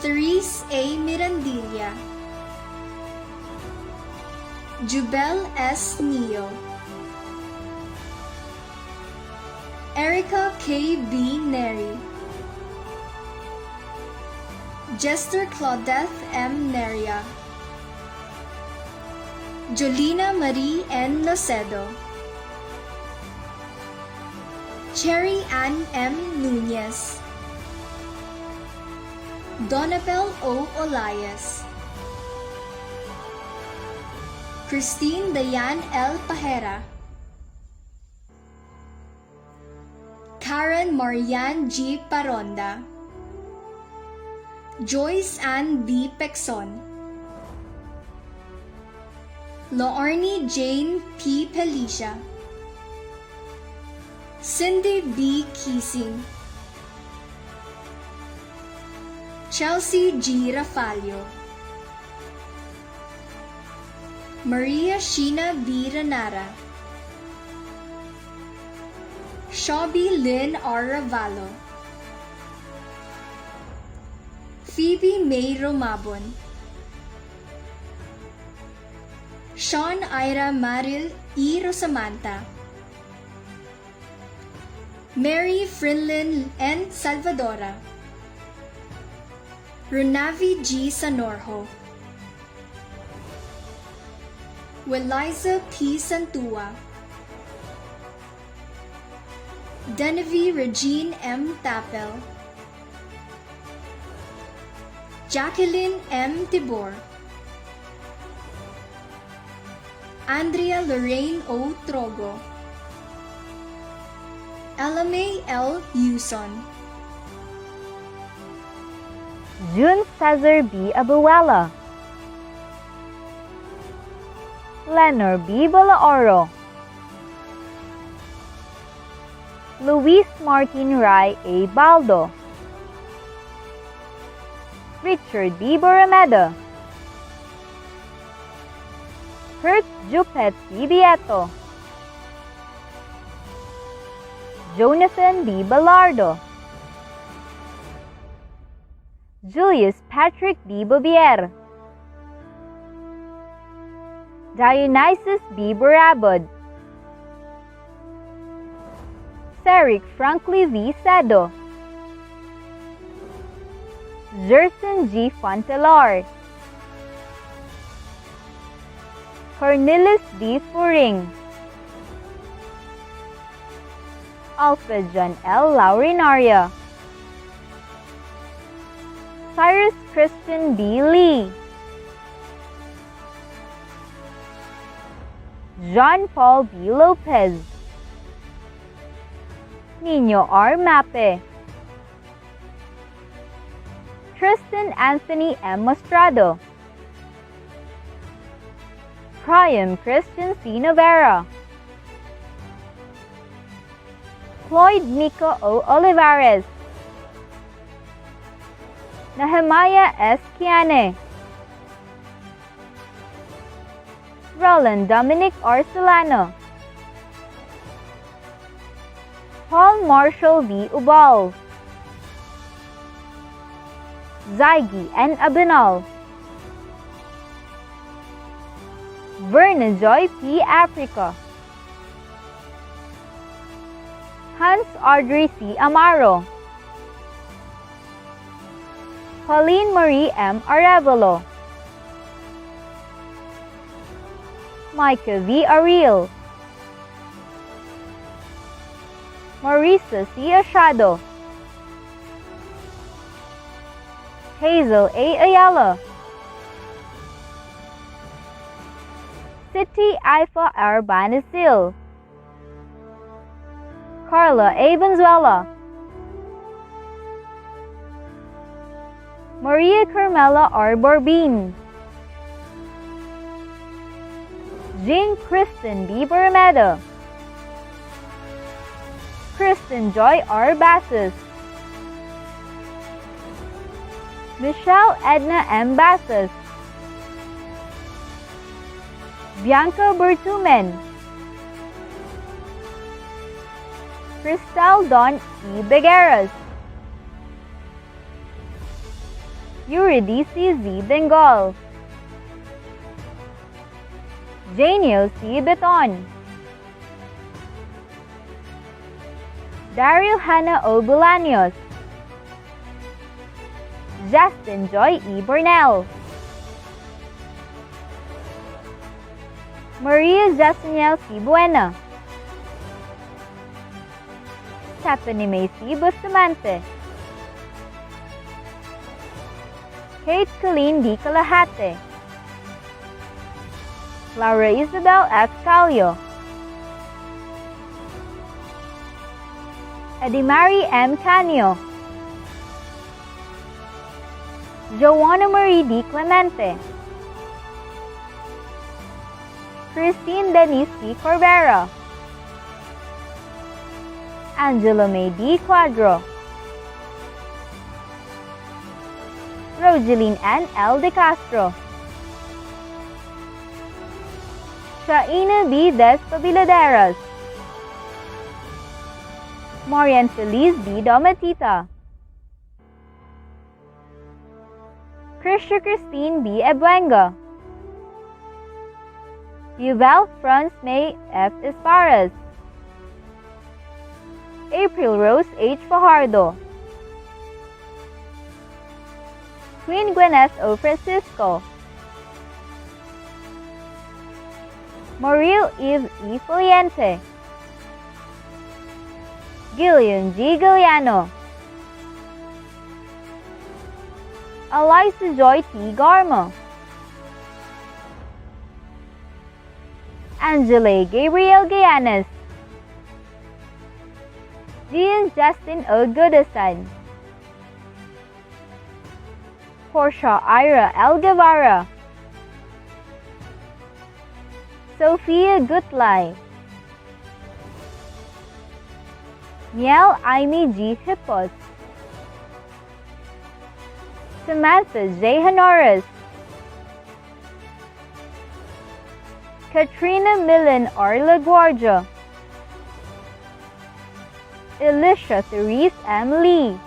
Therese A. Mirandilla, Jubel S. Neo, Erica K. B. Neri, Jester Claudette M. Neria, Jolina Marie N. Locedo, Cherry Ann M. Nunez, Donabel O. Olias, Christine Dayan L. Pajera, Karen Marianne G. Paronda, Joyce Ann B. Pexon, Laorne Jane P. Pelicia, Cindy B. Keesing, Chelsea G. Rafalio, Maria Sheena B. Ranara, Shabby Lynn R. Ravallo, Phoebe May Romabon, Sean Ira Maril E. Rosamanta, Mary Frinlin N. Salvadora, Runavi G. Sanorjo, Weliza P. Santua, Genevieve Regine M. Tapel, Jacqueline M. Tibor, Andrea Lorraine O. Trogo, Elamay L. Yuson, June Cesar B. Abuela, Lenor B. Balaoro, Luis Martin Rai A. Baldo, Richard B. Borameda, Kurt Jupet B. Bieto, Jonathan B. Balardo, Julius Patrick D. Bobier, Dionysus B. Barabod, Ceric Franklin V. Sedo, Jerson G. Fontelar, Cornelis D. Furing, Alfred John L. Laurinaria, Cyrus Christian B. Lee, John Paul B. Lopez, Nino R. Mape, Tristan Anthony M. Mostrado, Priam Christian C. Novera, Floyd Miko O. Olivares, Nehemiah S. Kiane, Roland Dominic R. Solano, Paul Marshall V. Ubal, Zygi N. Abinal, Verna Joy P. Africa, Hans Audrey C. Amaro, Pauline Marie M. Arevalo, Micah V. Ariel, Marisa C. Ashado, Hazel A. Ayala, City Ifa Arbanisil, Carla A. Valenzuela, Maria Carmela R. Borbin, Jean Kristen B. Bermeda, Kristen Joy R. Bassus, Michelle Edna M. Bassus, Bianca Bertumen, Cristal Don E. Begueras, Eurydice Z. Bengal, Janiel C. Beton, Daryl Hannah O. Bolaños, Justin Joy E. Bornell, Maria Jasniel C. Buena, Stephanie May C. Bustamante, Kate Colleen D. Calahate, Laura Isabel F. Calio, Edimari M. Canio, Joanna Marie D. Clemente, Christine Denise C. Corbera, Angela May D. Quadro, Rogeline N. L. De Castro, Shaina B. Des Pabiladeras, Marian Feliz D. Domatita, Krisha Christine B. Ebuenga, Yuval Franz May F. Esparras, April Rose H. Fajardo, Queen Gwyneth O. Francisco, Mauriel Eve E. Foliente, Gillian G. Galliano, Eliza Joy T. Garma, Angela Gabriel Gayanes, Gian Justin O. Goodison, Portia Ira L. Guevara, Sophia Gutlay, Miel Aimee G. Hippos, Samantha J. Honoris, Katrina Millen R. LaGuardia, Alicia Therese M. Lee,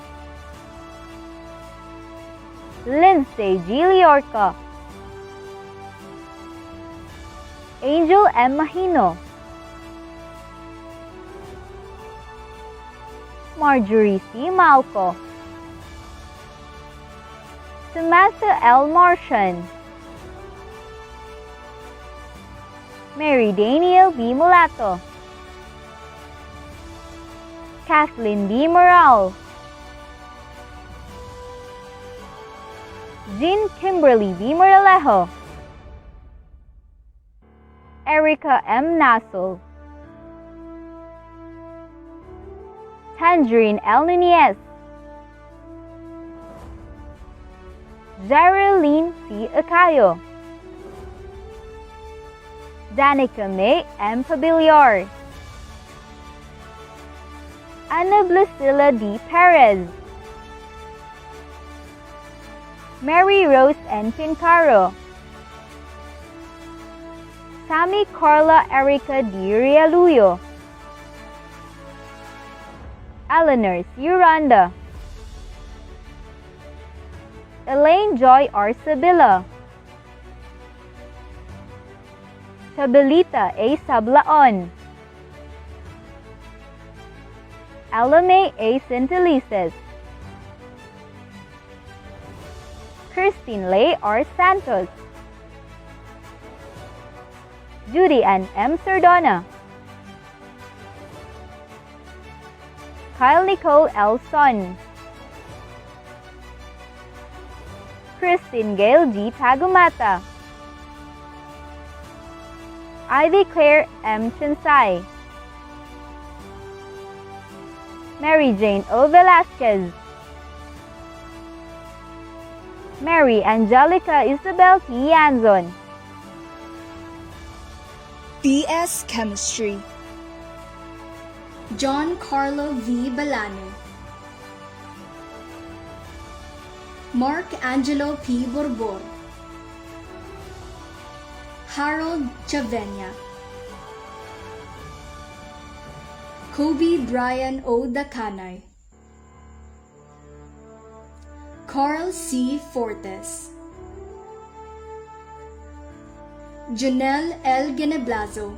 Lindsay G. Liorca, Angel M. Mahino, Marjorie C. Malco, Samantha L. Martian, Mary Daniel B. Mulato, Kathleen B. Morale, Jean Kimberly B. Moralejo, Erica M. Nassel, Tangerine L. Nunez, Geraldine C. Acayo, Danica May M. Pabiliar, Ana Blasila D. Perez, Mary Rose N. Pincaro, Sammy Carla Erica D. Rialuyo, Eleanor C. Uranda, Elaine Joy R. Sabila, Tabelita A. Sablaon, Alame A. Sintelices, Christine Lay R. Santos, Judy Ann M. Sardona, Kyle Nicole L. Son, Christine Gail G. Tagumata, Ivy Claire M. Chinsay, Mary Jane O. Velasquez, Mary Angelica Isabel T. Yanzon, BS Chemistry, John Carlo V. Balano, Mark Angelo P. Borbor, Harold Chavenya, Kobe Brian O. Dakanay, Carl C. Fortes, Janelle L. Geneblazo,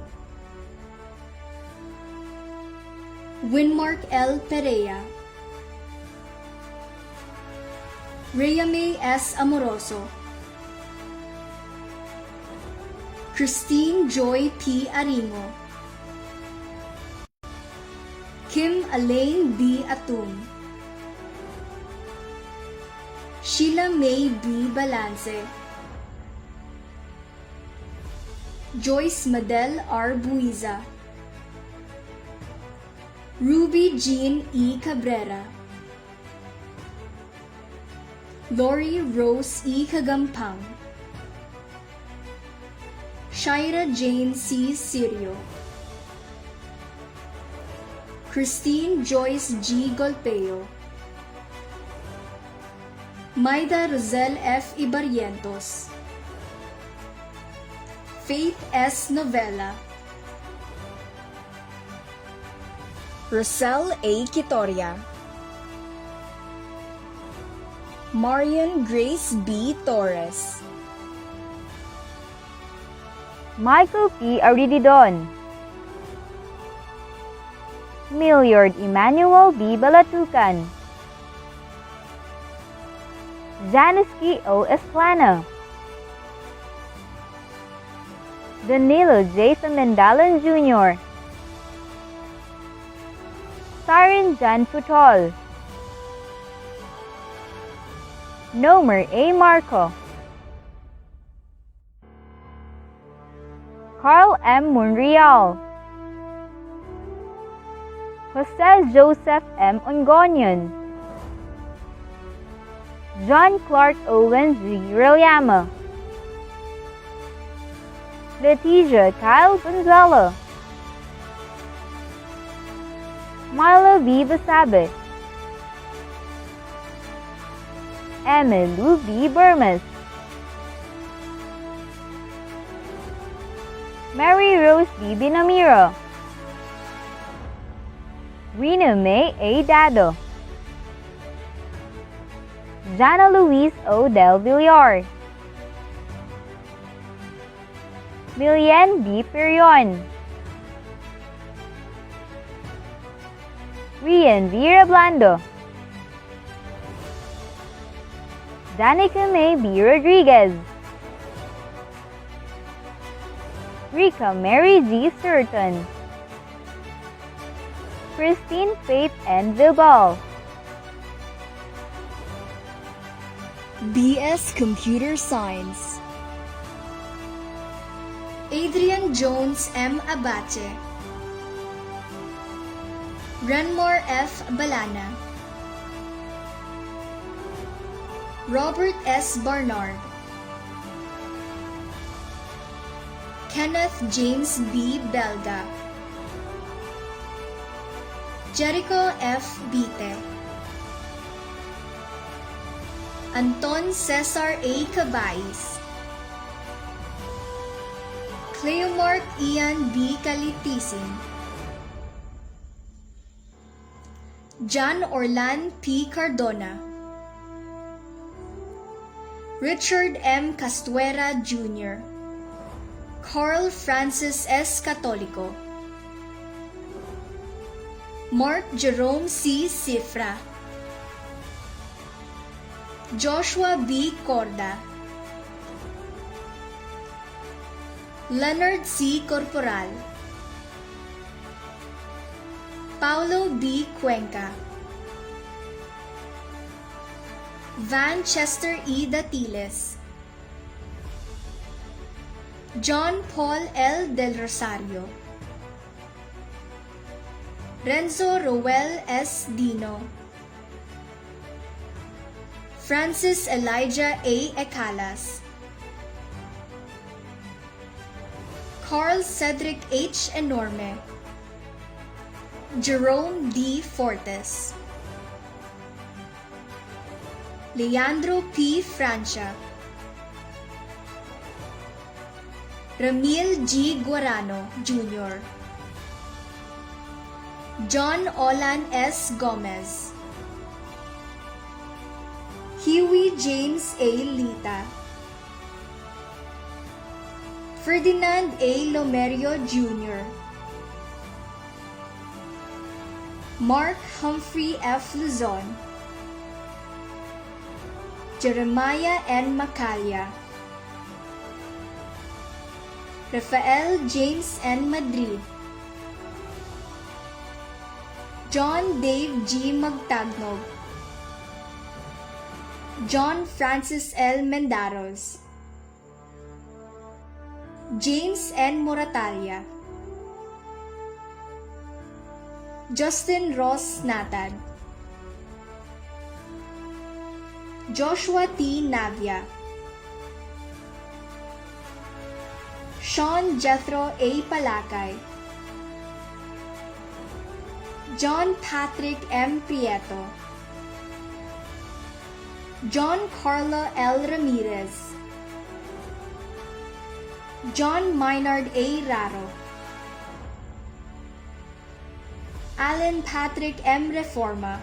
Winmark L. Perea, Rhea May S. Amoroso, Christine Joy P. Aringo, Kim Elaine B. Atum, Sheila May B. Balance, Joyce Madel R. Buiza, Ruby Jean E. Cabrera, Lori Rose E. Kagampang, Shaira Jane C. Sirio, Christine Joyce G. Golpeo, Maida Rosel F. Ibarrientos, Faith S. Novella, Rosel A. Quitoria, Marian Grace B. Torres, Michael P. Arididon, Milliard Emmanuel B. Balatucan, Janiski O. Esplana, Danilo Jason Mendalan Jr., Sarin Jan Putol, Nomer A. Marco, Carl M. Monreal, Jose Joseph M. Ongonion, John Clark Owen G. Rilliama, Leticia Kyle Gonzalo, Milo B. Basabe, Emilu B. Burmas, Mary Rose B. Binamiro, Rena May A. Dado, Jana Louise O. Del Villar, Milian B. Perion, Rian V. Reblando, Danica May B. Rodriguez, Rika Mary G. Surton, Christine Faith N. Vilbal, BS Computer Science, Adrian Jones M. Abache, Renmore F. Balana, Robert S. Barnard, Kenneth James B. Belga, Jericho F. Bite, Anton Cesar A. Cabais, Cleomark Ian B. Kalitisin, John Orlan P. Cardona, Richard M. Castuera Jr., Carl Francis S. Catolico, Mark Jerome C. Cifra, Joshua B. Corda, Leonard C. Corporal, Paulo B. Cuenca, Van Chester E. Datiles, John Paul L. Del Rosario, Renzo Roel S. Dino, Francis Elijah A. Ecalas, Carl Cedric H. Enorme, Jerome D. Fortes, Leandro P. Francia, Ramil G. Guarano Jr., John Olan S. Gomez, Huey James A. Lita, Ferdinand A. Lomerio Jr., Mark Humphrey F. Luzon, Jeremiah N. Macalya, Rafael James N. Madrid, John Dave G. Magtagnog, John Francis L. Mendaros, James N. Moratalia, Justin Ross Natad, Joshua T. Navia, Sean Jethro A. Palakay, John Patrick M. Prieto, John Carlo L. Ramirez, John Maynard A. Raro, Alan Patrick M. Reforma,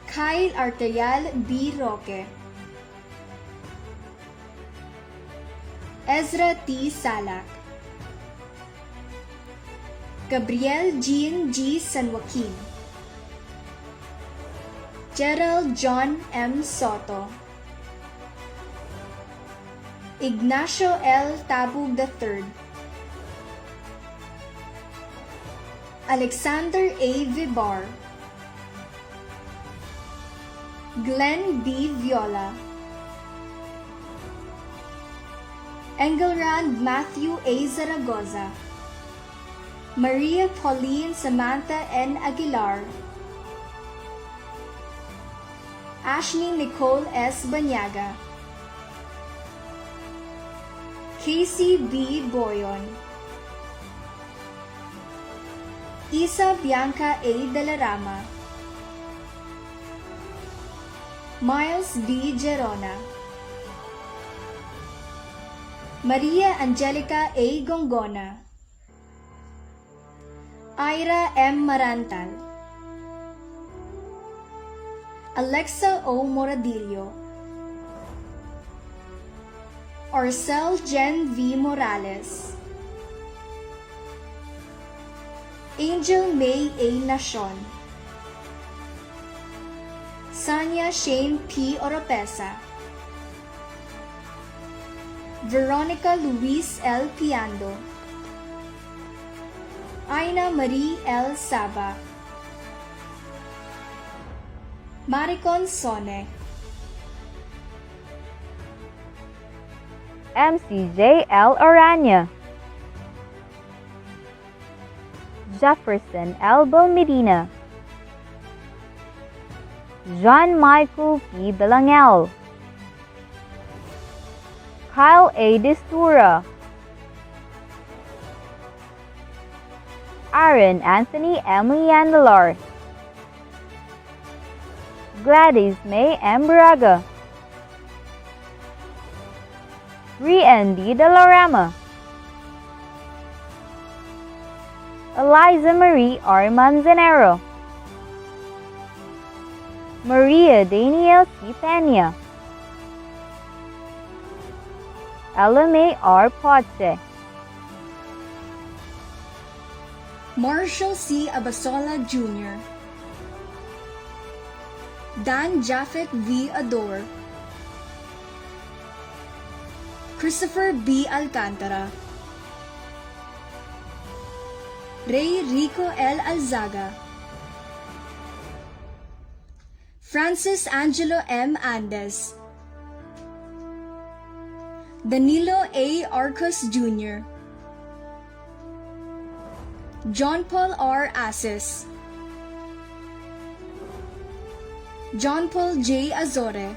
Kyle Arterial B. Roque, Ezra T. Salak, Gabriel Jean G. San Joaquin, Gerald John M. Soto, Ignacio L. Tabug III, Alexander A. Vibar, Glenn B. Viola, Engelrand Matthew A. Zaragoza, Maria Pauline Samantha N. Aguilar, Ashley Nicole S. Banyaga, Casey B. Boyon, Isa Bianca A. Dalarama, Miles B. Gerona, Maria Angelica A. Gongona, Ira M. Marantal, Alexa O. Moradillo, Arcel Jen V. Morales, Angel May A. Nashon, Sanya Shane P. Oropesa, Veronica Luis L. Piando, Aina Marie L. Saba, Maricon Sone, MCJ L. Orania, Jefferson Elbo Medina, John Michael P. Belangel, Kyle A. Distura, Aaron Anthony M. Yandalar, Gladys May M. Braga, Rian D. Delarama, Eliza Marie R. Manzanero, Maria Danielle C. Pena, Ella May R. Poche, Marshall C. Abasola Jr., Dan Japheth V. Ador, Christopher B. Alcantara, Ray Rico L. Alzaga, Francis Angelo M. Andes, Danilo A. Arcos Jr., John Paul R. Asis, John Paul J. Azore,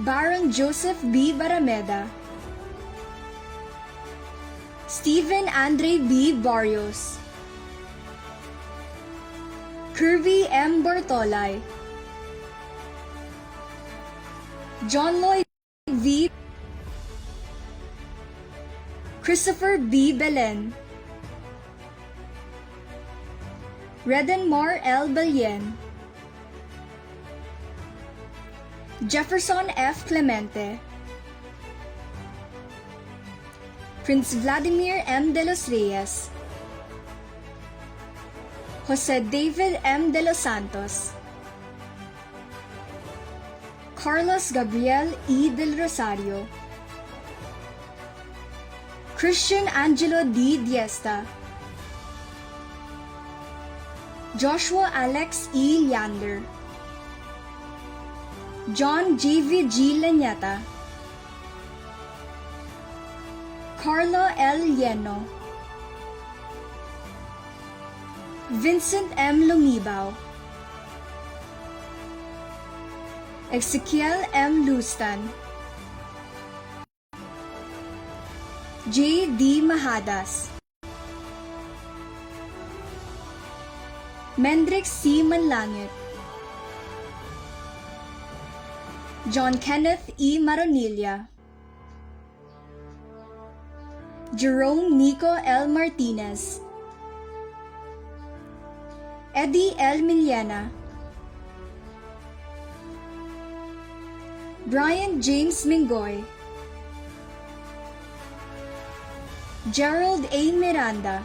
Baron Joseph B. Barameda, Stephen Andre B. Barrios, Kirby M. Bartolay, John Lloyd V. Christopher B. Belen, Redenmar L. Balyen, Jefferson F. Clemente, Prince Vladimir M. de los Reyes, Jose David M. de los Santos, Carlos Gabriel E. del Rosario, Christian Angelo D. Diesta, Joshua Alex E. Leander, John J.V. G. Lanyata, Carlo L. Lleno, Vincent M. Lumibao, Ezekiel M. Lustan, J. D. Mahadas, Mendrix C. Manlangit, John Kenneth E. Maronilla, Jerome Nico L. Martinez, Eddie L. Miliana, Brian James Mingoy, Gerald A. Miranda,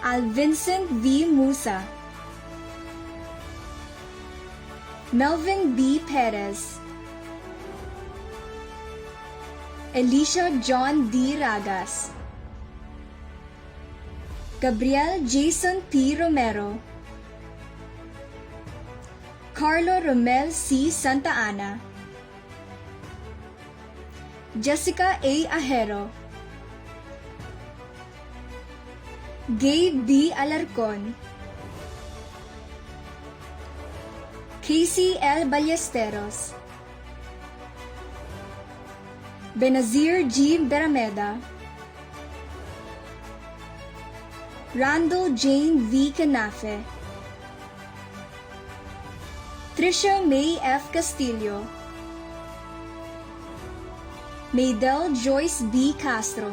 Al Vincent V. Musa, Melvin B. Perez, Elisha John D. Ragas, Gabriel Jason P. Romero, Carlo Romel C. Santa Ana, Jessica A. Ajero, Gabe B. Alarcon, Casey L. Ballesteros, Benazir G. Berameda, Randall Jane V. Canafe, Tricia May F. Castillo, Maydel Joyce B. Castro,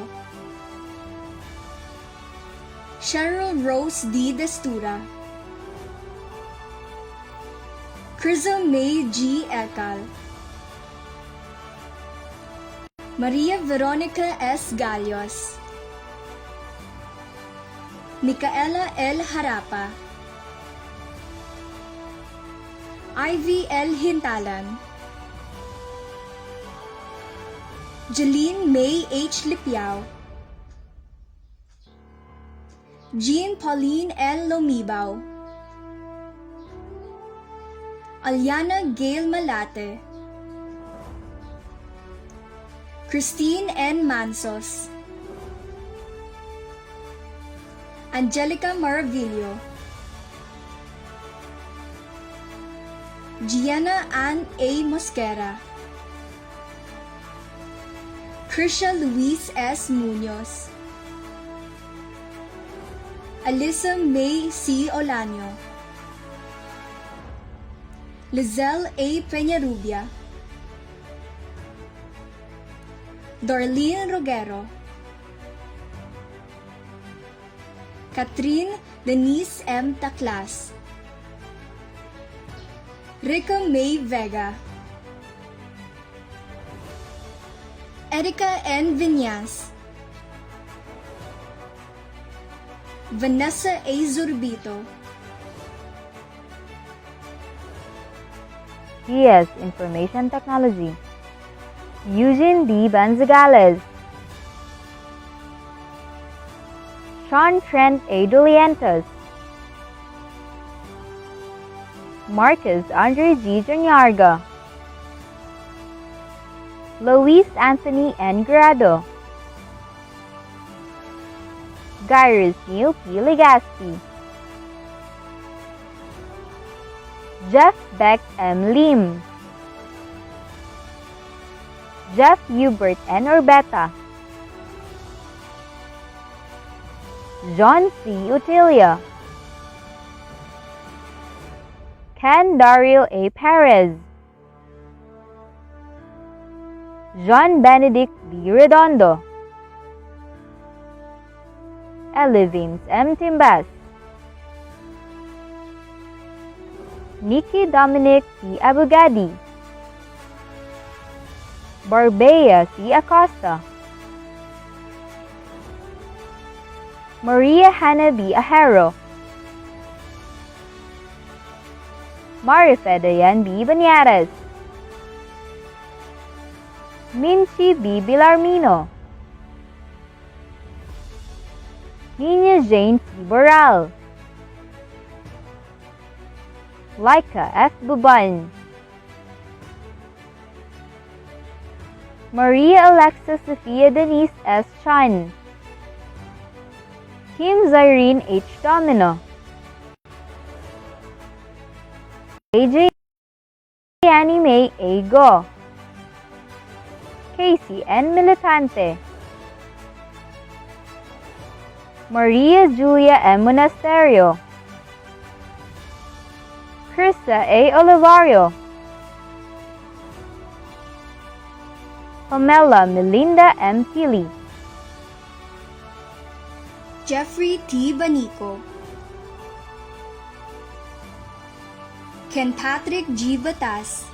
Cheryl Rose D. Destura, Criza May G. Ekal, Maria Veronica S. Galios, Micaela L. Harapa, Ivy L. Hintalan, Jeline May H. Lipiao, Jean Pauline L. Lomibao, Aliana Gail Malate, Christine N. Mansos, Angelica Maravillo, Gianna Ann A. Mosquera, Krisha Luis S. Munoz, Alyssa May C. Olanio, Lizelle A. Peñarubia, Darlene Rogero, Catherine Denise M. Taclas, Rica May Vega, Erika N. Viñas, Vanessa A. Zurbito, CS Information Technology, Eugene D. Banzagales, Sean Trent A. Dolientos, Marcus Andre G. Juniarga, Luis Anthony N. Grado, Gyrus Neil P. Legaspi, Jeff Beck M. Lim, Jeff Hubert N. Orbeta, John C. Utilia, Ken Dario A. Perez, John Benedict D. Redondo, Elevins M. Timbas, Nikki Dominic P. Abugadi, Barbea C. Acosta, Maria Hannah B. Ahero, Marife Dayan B. Banyares, Minchi B. Bilarmino, Nina Jane C. Boral, Laika F. Buban, Maria Alexa Sophia Denise S. Chan, Kim Zyrene H. Domino, AJ Annie May A. Go, Casey N. Militante, Maria Julia M. Monasterio, Krista A. Olivario, Pamela Melinda M. Tilly, Jeffrey T. Banico, Ken Patrick G. Batas,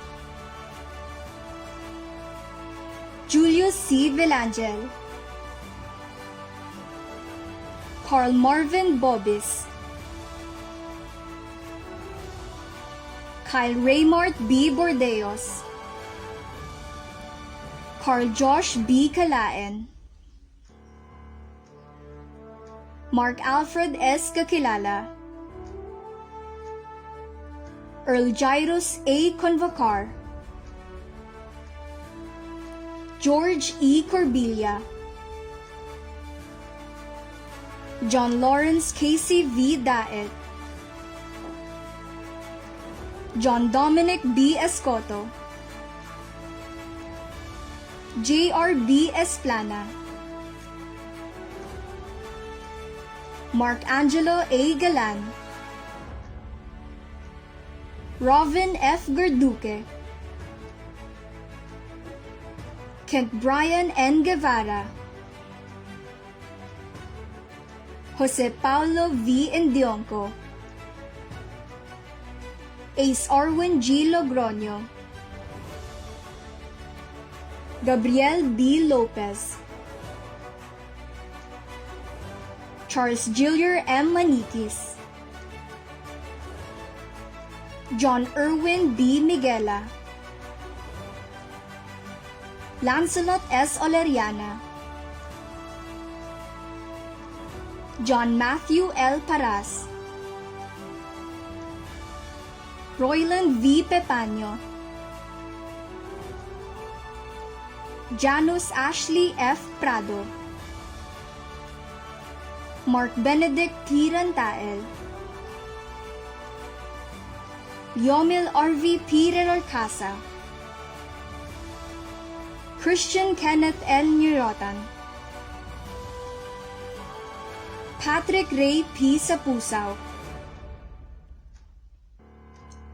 Julius C. Vilangel, Carl Marvin Bobis, Kyle Raymart B. Bordeos, Carl Josh B. Kalaen, Mark Alfred S. Kakilala, Earl Jairus A. Convocar, George E. Corbilla, John Lawrence Casey V. Daet, John Dominic B. Escoto, J.R. B. Esplana, Mark Angelo A. Galan, Robin F. Garduque, Kent Brian N. Guevara, Jose Paulo V. Endionco, Ace Arwin G. Logroño, Gabriel B. Lopez, Charles Gillier M. Maniquis, John Irwin B. Miguela, Lancelot S. Oleriana, John Matthew L. Paras, Royland V. Pepaño, Janus Ashley F. Prado, Mark Benedict T. Rantael, Yomil R.V. P. Rerolcasa, Christian Kenneth L. Nirotan, Patrick Ray P. Sapusaw,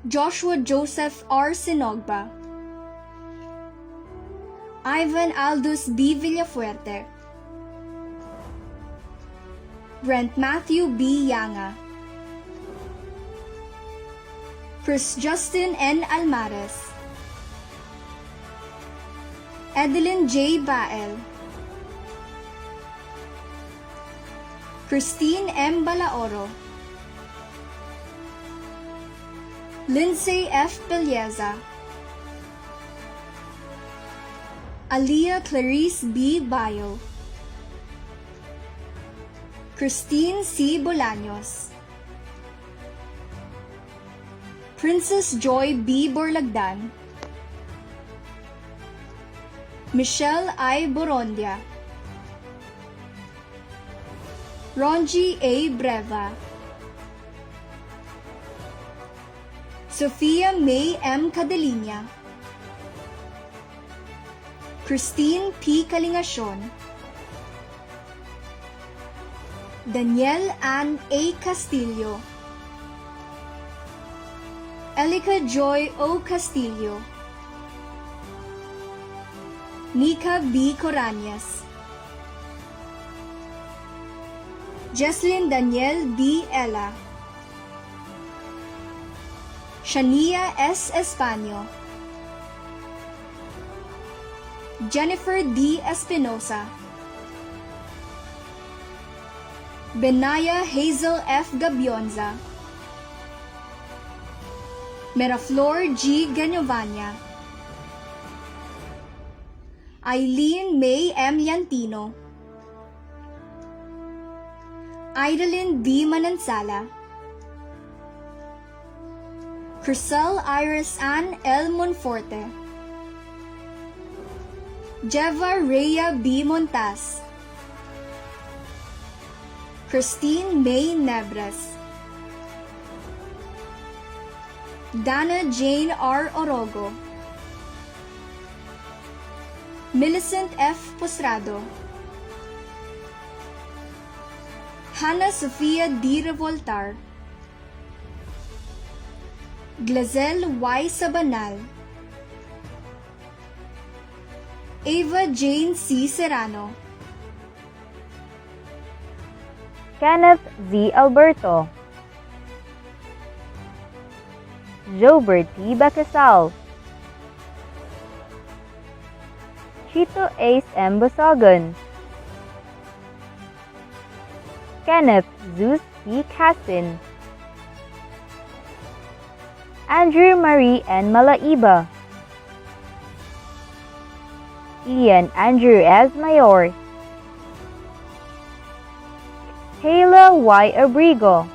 Joshua Joseph R. Sinogba, Ivan Aldous B. Villafuerte, Brent Matthew B. Yanga, Chris Justin N. Almares, Edeline J. Bael, Christine M. Balaoro, Lindsay F. Pelieza, Aliyah Clarice B. Bayo, Christine C. Bolaños, Princess Joy B. Borlagdan, Michelle I. Borondia, Ronji A. Breva, Sofia May M. Cadelinia, Christine P. Kalingasyon, Danielle Ann A. Castillo, Elika Joy O. Castillo, Nika B. Coranias, Jesslyn Daniel B. Ella, Shania S. Españo, Jennifer D. Espinosa, Benaya Hazel F. Gabionza, Meraflor G. Ganovania, Eileen May M. Yantino, Idalyn D. Manansala, Crisel Iris Ann L. Monforte, Jeva Rhea B. Montas, Christine May Nebres, Dana Jane R. Orogo, Millicent F. Posrado, Hannah Sofia D. Revoltar, Glazel Y. Sabanal, Ava Jane C. Serrano, Kenneth Z. Alberto, Jobert T. Bacasal, Chito Ace M. Basagan, Kenneth Zeus P. Cassin, Andrew Marie N. Malaiba, Ian Andrew S. Mayor, Kayla Y. Abrigo,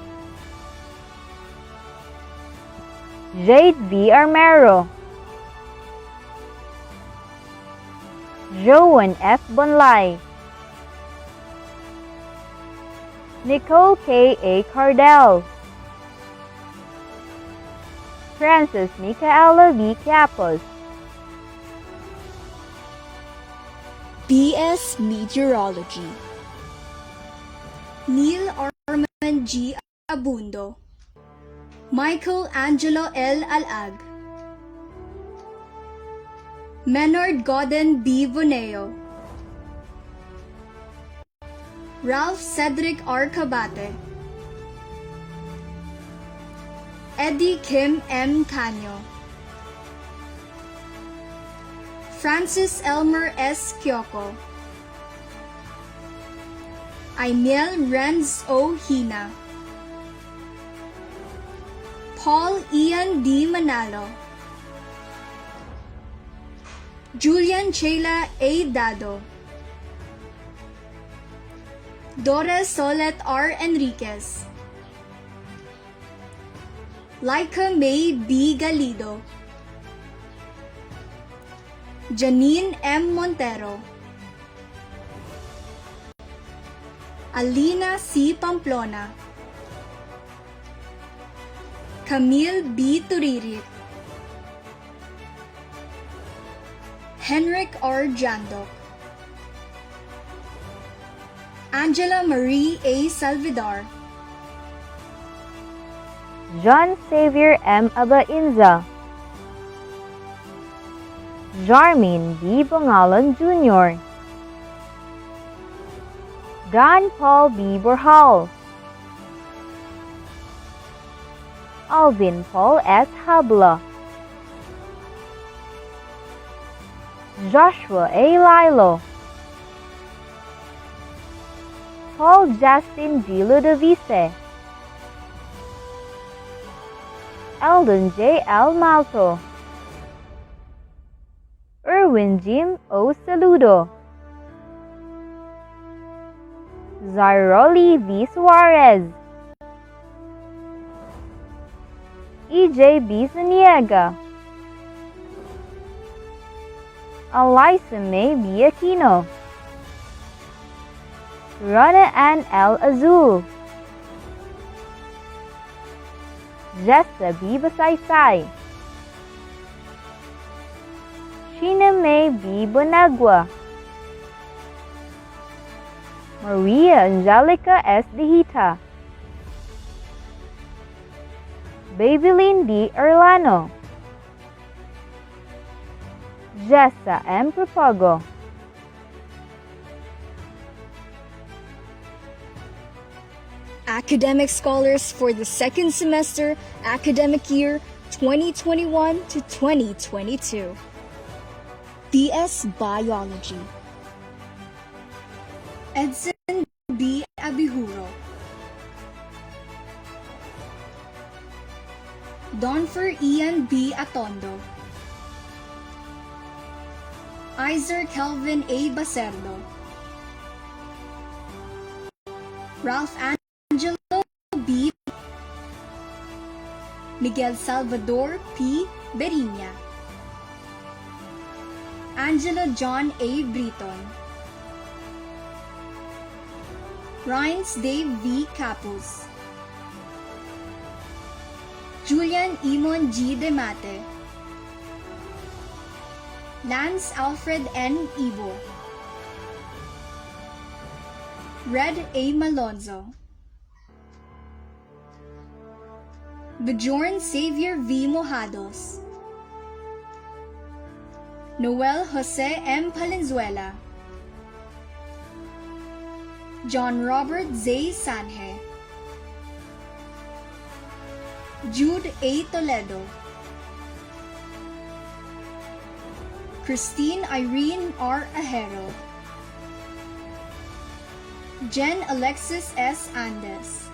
Jade V. Armero, Joan F. Bonlay, Nicole K. A. Cardell, Francis Micaela B. Capos, BS Meteorology, Neil Armand G. Abundo, Michael Angelo L. Alag, Menard Godden B. Boneo, Ralph Cedric R. Cabate, Eddie Kim M. Canyo, Francis Elmer S. Kyoko, Aimel Renz O. Hina, Paul Ian D. Manalo, Julian Chela A. Dado, Dora Solet R. Enriquez, Laika May B. Galido, Janine M. Montero, Alina C. Pamplona, Camille B. Turirit, Henrik R. Jandok, Angela Marie A. Salvador, John Xavier M. Abainza, Jarmin B. Bongalan Jr., Don Paul B. Borhal, Alvin Paul S. Habla, Joshua A. Lilo, Paul Justin G. Ludovice, Eldon J. L. Malto, Erwin Jim O. Saludo, Zyroli V. Suarez, EJ B. Zuniega, Elisa May B. Aquino, Rana Ann L. Azul, Jessa B. Basaysay, Sheena May B. Bonagua, Maria Angelica S. Dihita, Babylin D. Erlano, Jessa M. Propago, academic scholars for the second semester academic year 2021 to 2022. BS Biology. Edson B. Abihuro. Donfer Ian B. Atondo. Iser Kelvin A. Bacerdo. Ralph Angelo B. Miguel Salvador P. Berinya. Angelo John A. Briton. Rhines Dave V. Capus. Julian Imon G. Demate. Lance Alfred N. Ibo. Red A. Malonzo. Bjorn Xavier V. Mojados. Noel Jose M. Palenzuela. John Robert Z. Sanhe. Jude A. Toledo. Christine Irene R. Ajero. Jen Alexis S. Andes.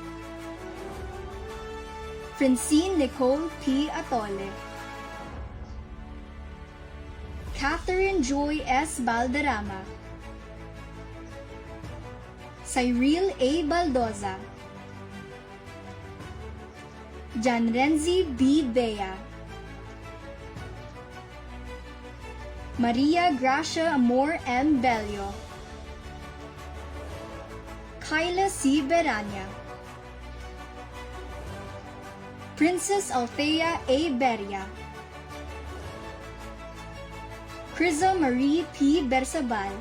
Francine Nicole P. Atole. Catherine Joy S. Balderrama. Cyril A. Baldoza. Janrenzi B. Bea. Maria Gracia Amor M. Bello. Kyla C. Berania. Princess Althea A. Beria. Criza Marie P. Bersabal.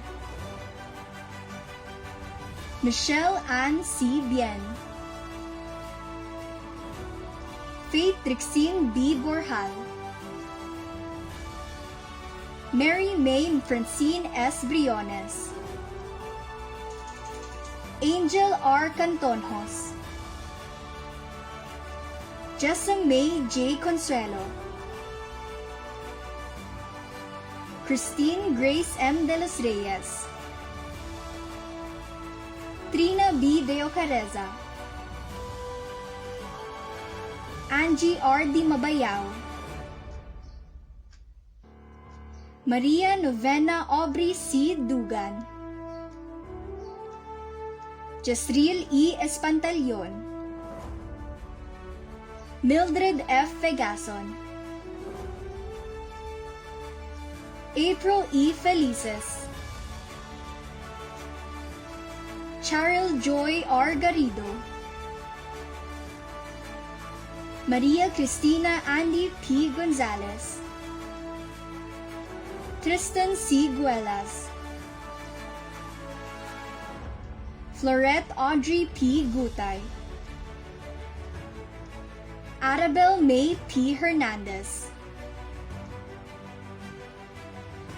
Michelle Ann C. Bien. Faith Trixine B. Borjal. Mary May Francine S. Briones. Angel R. Cantonjos. Jessa May J. Consuelo. Christine Grace M. De Los Reyes. Trina B. De Ocareza. Angie R. Di Mabayao. Maria Novena Aubrey C. Dugan. Jasril E. Espantalion. Mildred F. Fegason. April E. Felices. Cheryl Joy R. Garrido. Maria Cristina Andy P. Gonzalez. Tristan C. Guelas. Florette Audrey P. Gutay. Arabel May P. Hernandez.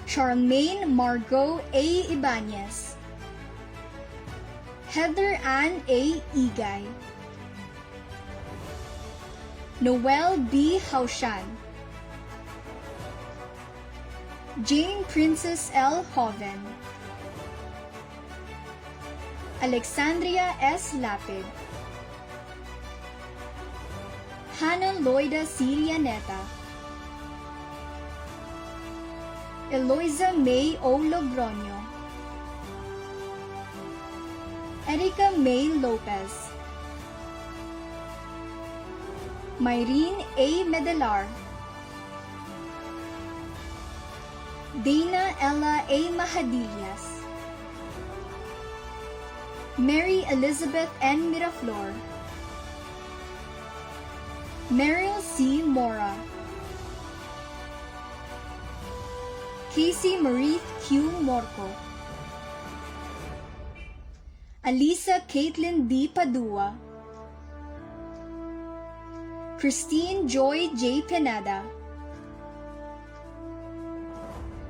Charmaine Margot A. Ibanez. Heather Ann A. Igay. Noel B. Haushan. Jane Princess L. Hoven. Alexandria S. Lapid. Hannah Loida Sirianeta. Eloisa May O. Logroño. Erica May Lopez. Myrene A. Medelar. Dana Ella A. Mahadillas. Mary Elizabeth N. Miraflor. Meryl C. Mora. Casey Marie Q. Morco. Alisa Caitlin B. Padua. Christine Joy J. Pineda.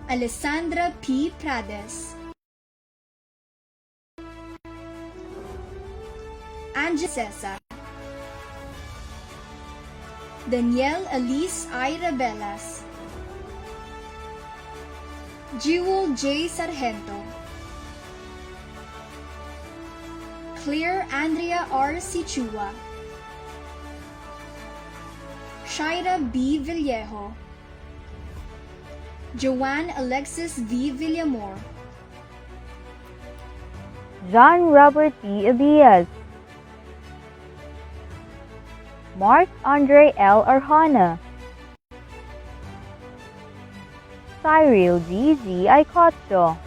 Alessandra P. Prades. Cesa, Danielle Elise Ira Belas, Jewel J. Sargento, Claire Andrea R. Sichua, Shaira B. Villejo, Joanne Alexis V. Villamor, John Robert P. Abias, Mark Andre L. Arjona, Cyril G. G. Icotto,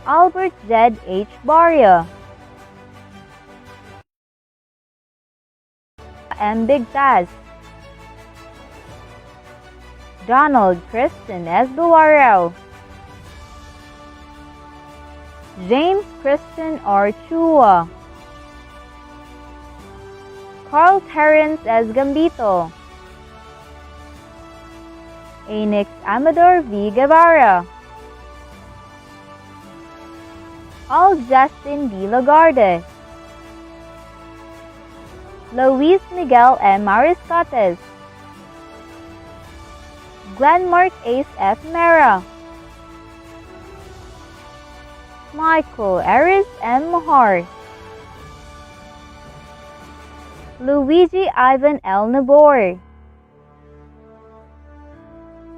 Albert Z. H. Barria, M. Big Taz, Donald Kristen S. Buwarel, James Christian R. Chua, Carl Terrence S. Gambito, Anix Amador V. Guevara, Al Justin D. Lagarde, Luis Miguel M. Mariscotes, Glenmark Ace F. Mera, Michael Aris M. Mahar, Luigi Ivan L. Nabor,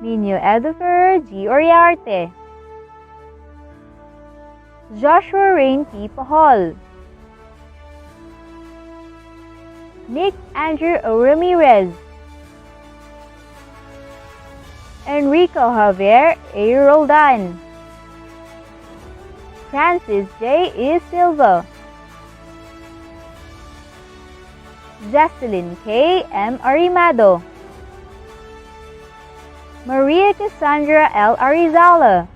Nino Edifer G. Oriarte, Joshua Rain P. Pahol, Nick Andrew O. Ramirez, Enrico Javier A. Roldan, Francis J. E. Silva, Jocelyn K. M. Arimado, Maria Cassandra L. Arizala,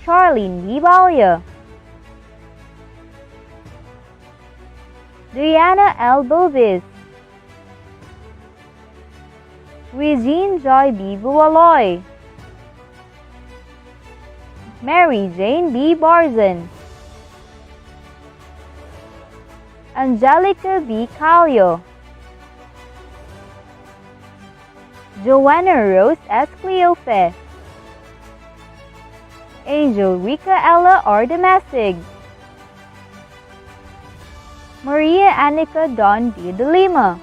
Charlene B. Balia, Diana L. Bovis, Regine Joy B. Bualoy, Mary Jane B. Barzan, Angelica B. Calio, Joanna Rose S. Cleofe, Angel Rica Ella R. Damasig, Maria Annika Don B. De Lima,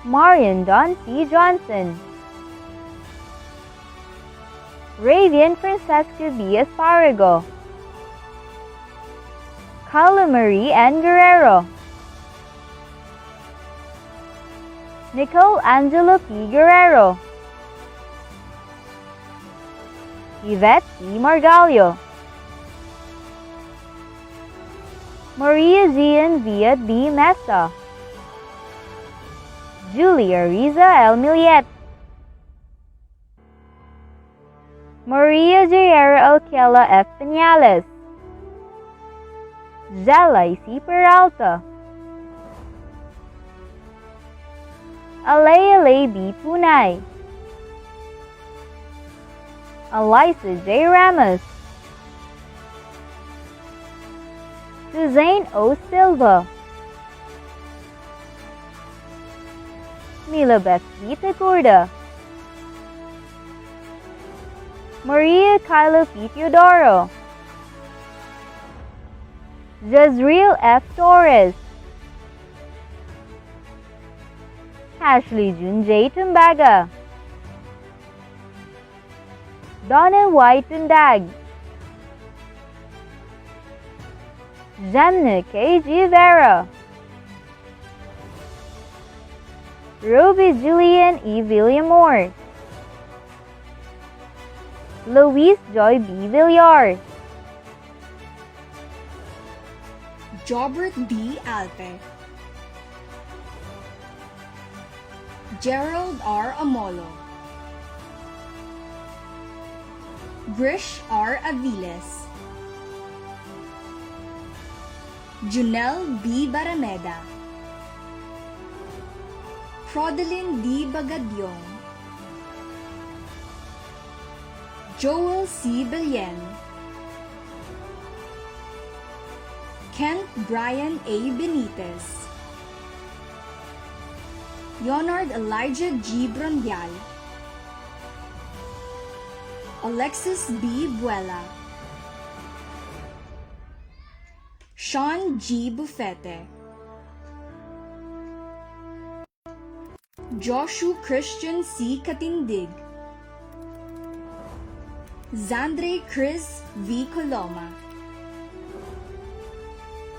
Marian Don C. Johnson, Ravian Francesca B. Esparrago, Carla Marie N. Guerrero, Nicole Angela P. Guerrero, Yvette P. Margalio, Maria Gian Viat B. Mesa, Julia Riza L. Miliet, Maria Guerrero Alquela F. Peñales, Zela C. Peralta, Alea B. Punay, Elisa J. Ramos, Suzanne O. Silva, Milabeth B. Tagurda, Maria Kyla P. Teodoro, Jezreel F. Torres, Ashley June J. Tumbaga, Donna Y. Tundag, Jamna K. G. Vera, Ruby Julian E. Villamor, Louise Joy B. Villar, Jobert B. Alpe, Gerald R. Amolo, Grish R. Aviles, Junel B. Barameda, Frodelin D. Bagadyong, Joel C. Bilyen, Kent Brian A. Benitez, Leonard Elijah G. Brondial, Alexis B. Buela, Sean G. Bufete, Joshua Christian C. Katindig, Zandre Chris V. Coloma,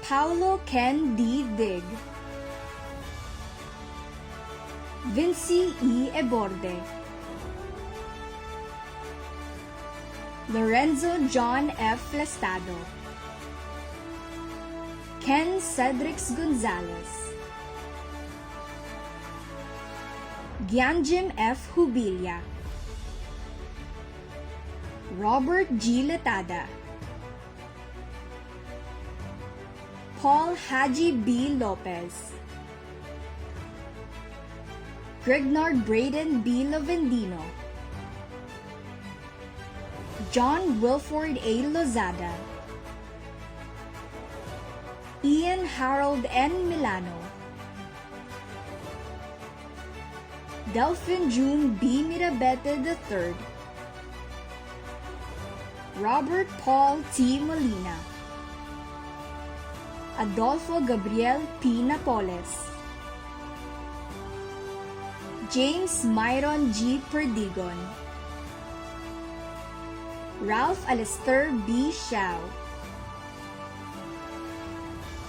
Paulo Ken D. Dig, Vinci E. Eborde, Lorenzo John F. Flestado, Ken Cedrix Gonzalez, Gianjim F. Hubilia, Robert G. Latada, Paul Haji B. Lopez, Grignard Braden B. Lovendino, John Wilford A. Lozada, Ian Harold N. Milano, Delphin June B. Mirabete III, Robert Paul T. Molina, Adolfo Gabriel P. Napoles, James Myron G. Perdigon, Ralph Alistair B. Xiao,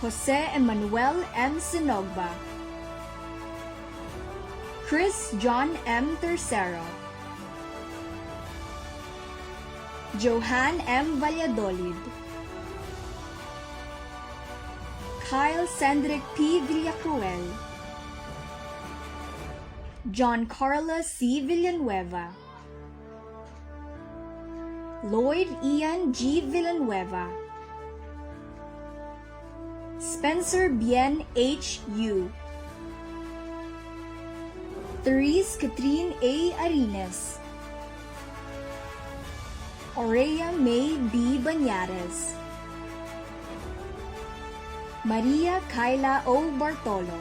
Jose Emmanuel M. Sinogba, Chris John M. Tercero, Johan M. Valladolid, Kyle Cendric P. Villacruel, John Carlos C. Villanueva, Lloyd Ian G. Villanueva, Spencer Bien H. U, Therese Catherine A. Arines, Aurea May B. Banyares, Maria Kyla O. Bartolo,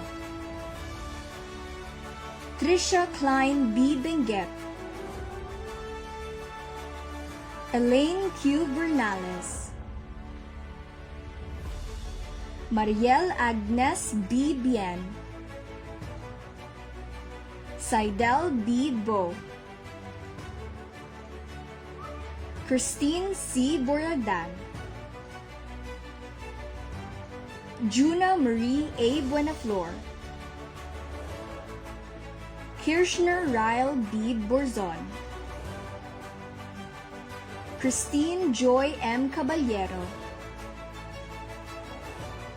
Trisha Klein B. Benguet, Elaine Q. Bernales, Mariel Agnes B. Bien, Seidel B. Bo, Christine C. Boradan, Juna Marie A. Buenaflor, Kirshner Ryle B. Borzon, Christine Joy M. Caballero,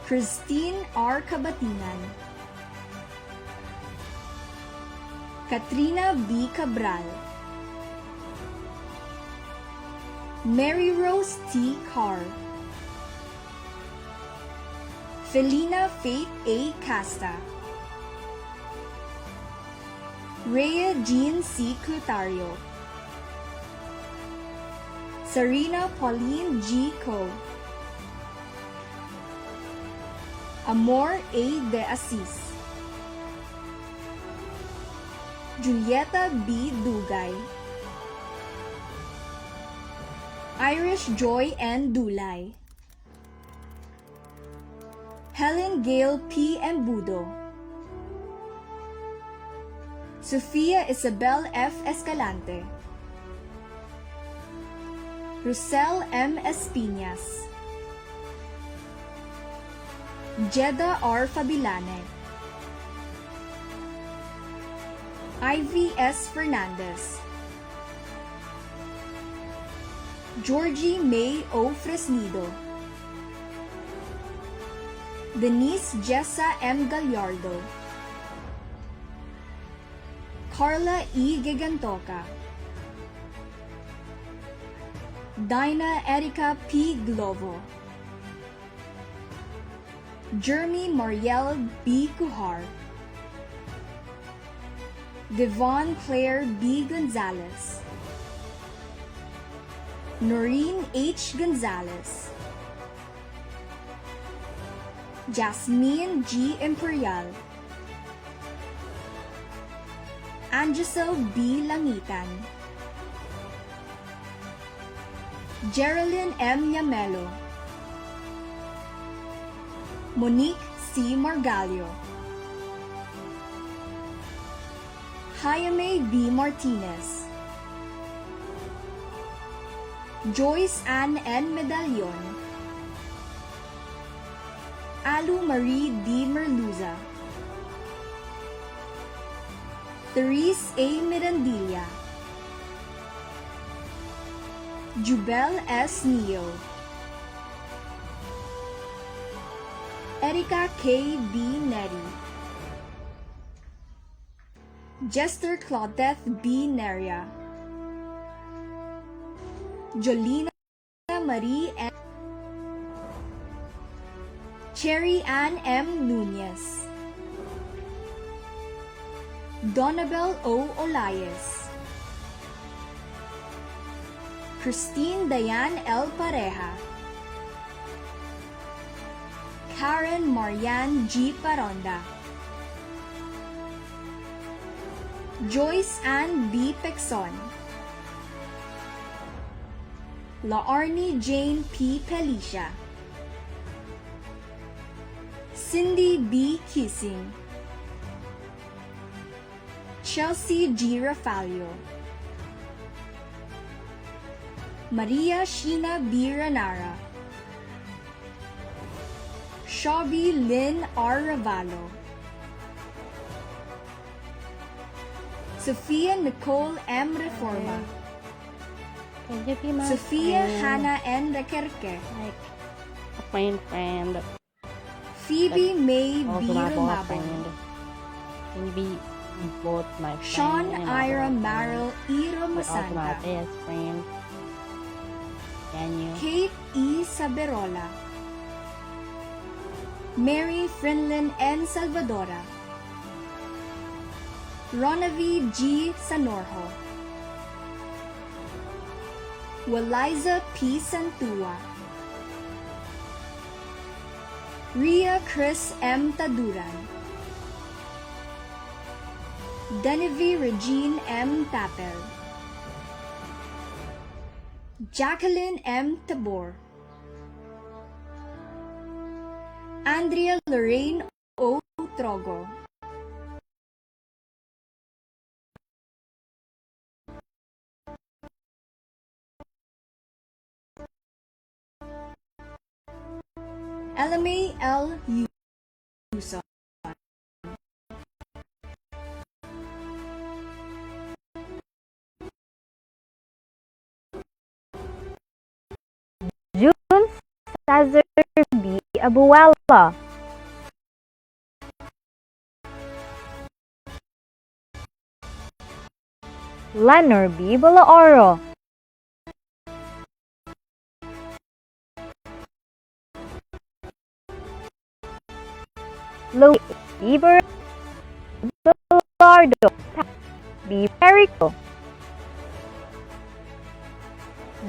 Christine R. Cabatinan, Katrina B. Cabral, Mary Rose T. Carr, Felina Faith A. Casta, Rhea Jean C. Clutario, Sarina Pauline G. Co, Amor A. de Assis, Julieta B. Dugay, Irish Joy N. Dulay, Helen Gale P. Embudo, Sofia Isabel F. Escalante, Rosel M. Espinas, Jeddah R. Fabilane, Ivy S. Fernandez, Georgie May O. Fresnido, Denise Jessa M. Gallardo, Carla E. Gigantoca, Dinah Erica P. Glovo, Jeremy Marielle B. Cujar, Devon Claire B. Gonzalez, Noreen H. Gonzalez, Jasmine G. Imperial, Angisel B. Langitan, Geraldine M. Yamelo, Monique C. Margalio, Jaime B. Martinez, Joyce Ann N. Medallon, Alu Marie D. Merluza, Therese A. Mirandilla, Jubel S. Neo, Erika K. B. Neri, Jester Claudette B. Neria, Jolina Marie N. Cherry Ann M. Nunez, Donabel O. Olayes, Christine Diane L. Pareja, Karen Marianne G. Paronda, Joyce Ann B. Pexon, Laarni Jane P. Pelicia, Cindy B. Kissing, Chelsea G. Rafalio, Maria Sheena B. Ranara, Shabby Lynn R. Ravallo, Sophia Nicole M. Reforma, Can you be my Sophia friend? Hannah N. Requerque, Like a friend. Phoebe May B. Also my Rumabon, boyfriend. Can you be both my friend Sean and my Ira boyfriend? Merrill Ira But also my Masanta, best friend. Can you? Kate E. Saberola, Mary Frinlin N. Salvadora, Ronavi G. Sanorho, Waliza P. Santua, Ria Chris M. Taduran, Genevieve Regine M. Tapel, Jacqueline M. Tabor, Andrea Lorraine O. Trogo, LMA L. Yuson, June Cesar B. Abuela, Lenor B. Balaoro, Louis B. Belardo, B. Perico,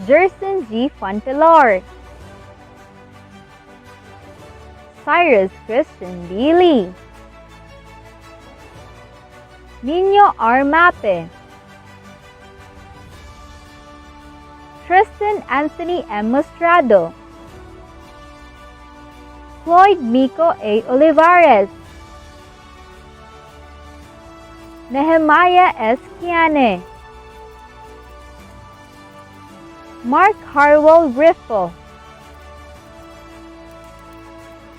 Jerson G. Fontelar, Cyrus Christian B. Lee, Nino R. Mape, Tristan Anthony M. Mostrado, Floyd Miko A. Olivares, Nehemiah S. Kiane, Mark Harwell Griffo,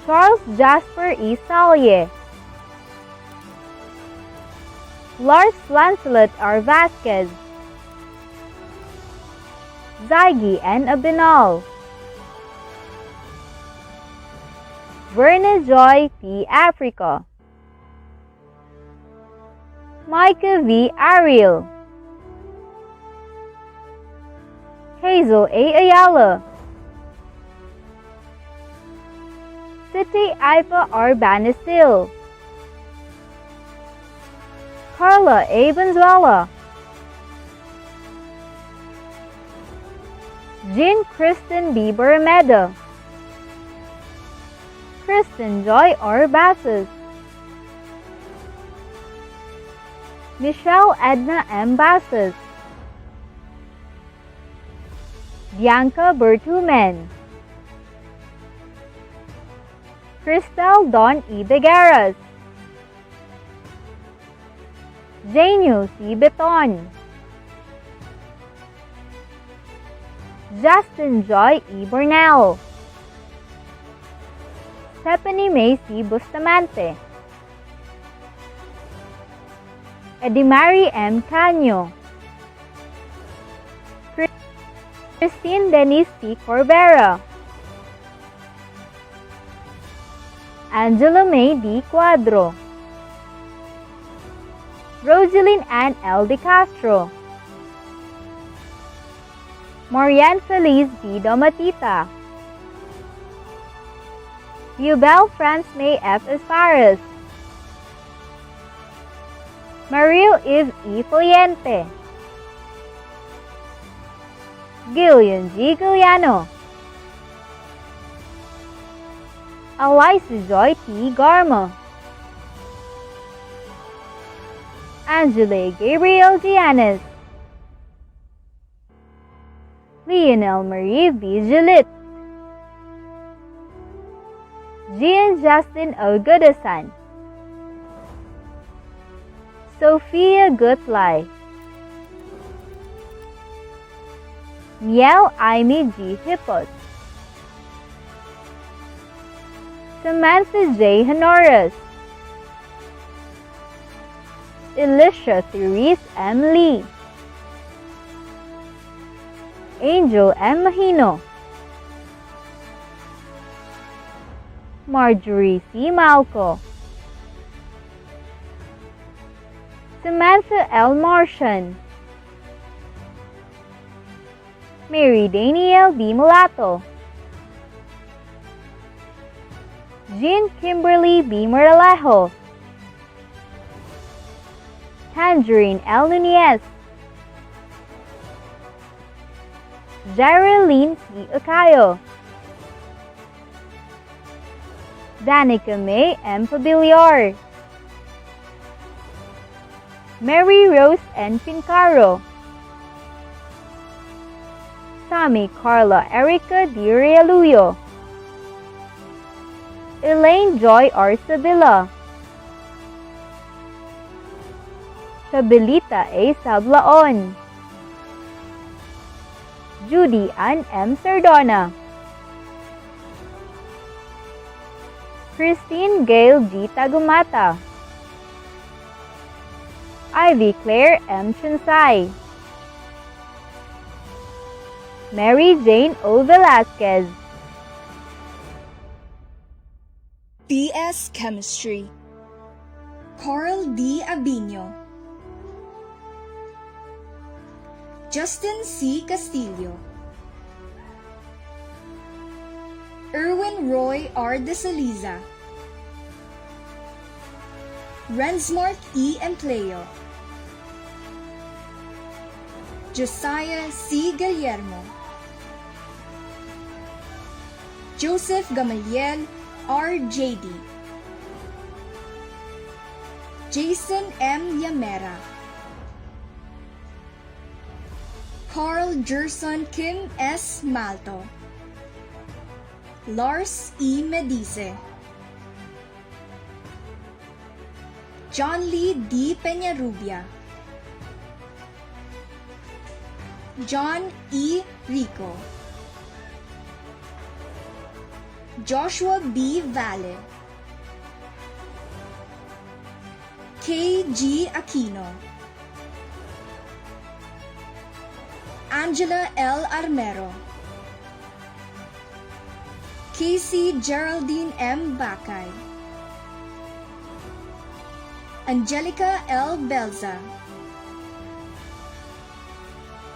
Charles Jasper E. Salye, Lars Lancelot R. Vasquez, Zygi N. Abinal, Verna Joy P. Africa, Micah V. Ariel, Hazel A. Ayala, City Ipa R. Banisil, Carla A. Benzuela, Jean Kristen B. Barameda, Kristen Joy R. Basses, Michelle Edna M. Basses, Bianca Bertumen, Cristel Dawn E. Begueras, Janio C. Beton, Justin Joy E. Burnell, Stephanie May C. Bustamante, Edimari M. Canyo, Christine Denise T. Corbera, Angela May D. Cuadro, Rosaline Ann L. De Castro, Marianne Feliz D. Domatita, Yubel France May F. Espares, Mariel Eve E. Foliente, Gillian G. Giuliano, Eliza Joy T. Garma, Angela Gabriel Giannis, Lionel Marie V. Julit, Gian Justin O. Goodasan, Sophia Gutlai, Miel Aimee G. Hippos, Samantha J. Honoris, Elisha Therese M. Lee, Angel M. Mahino, Marjorie C. Malco, Samantha L. Martian, Mary Danielle B. Mulato, Jean Kimberly B. Moralejo, Tangerine L. Nunez, Geraldine C. Ocayo, Danica May M. Pabiliar, Mary Rose N. Fincaro, Sammy Carla Erica D. Realuyo, Elaine Joy R. Sabila, Sabilita A. Sablaon, Judy Ann M. Sardona, Christine Gail G. Tagumata, Ivy Claire M. Chansay, Mary Jane O. Velasquez, BS Chemistry, Carl D. Abino, Justin C. Castillo, Erwin Roy R. De Saliza, Rensmark E. Empleo, Josiah C. Guillermo, Joseph Gamaliel R. J.D., Jason M. Yamera, Carl Gerson Kim S. Malto, Lars E. Medice, John Lee D. Peñarubia, John E. Rico, Joshua B. Valle, K. G. Aquino, Angela L. Armero, Casey Geraldine M. Bacay, Angelica L. Belza,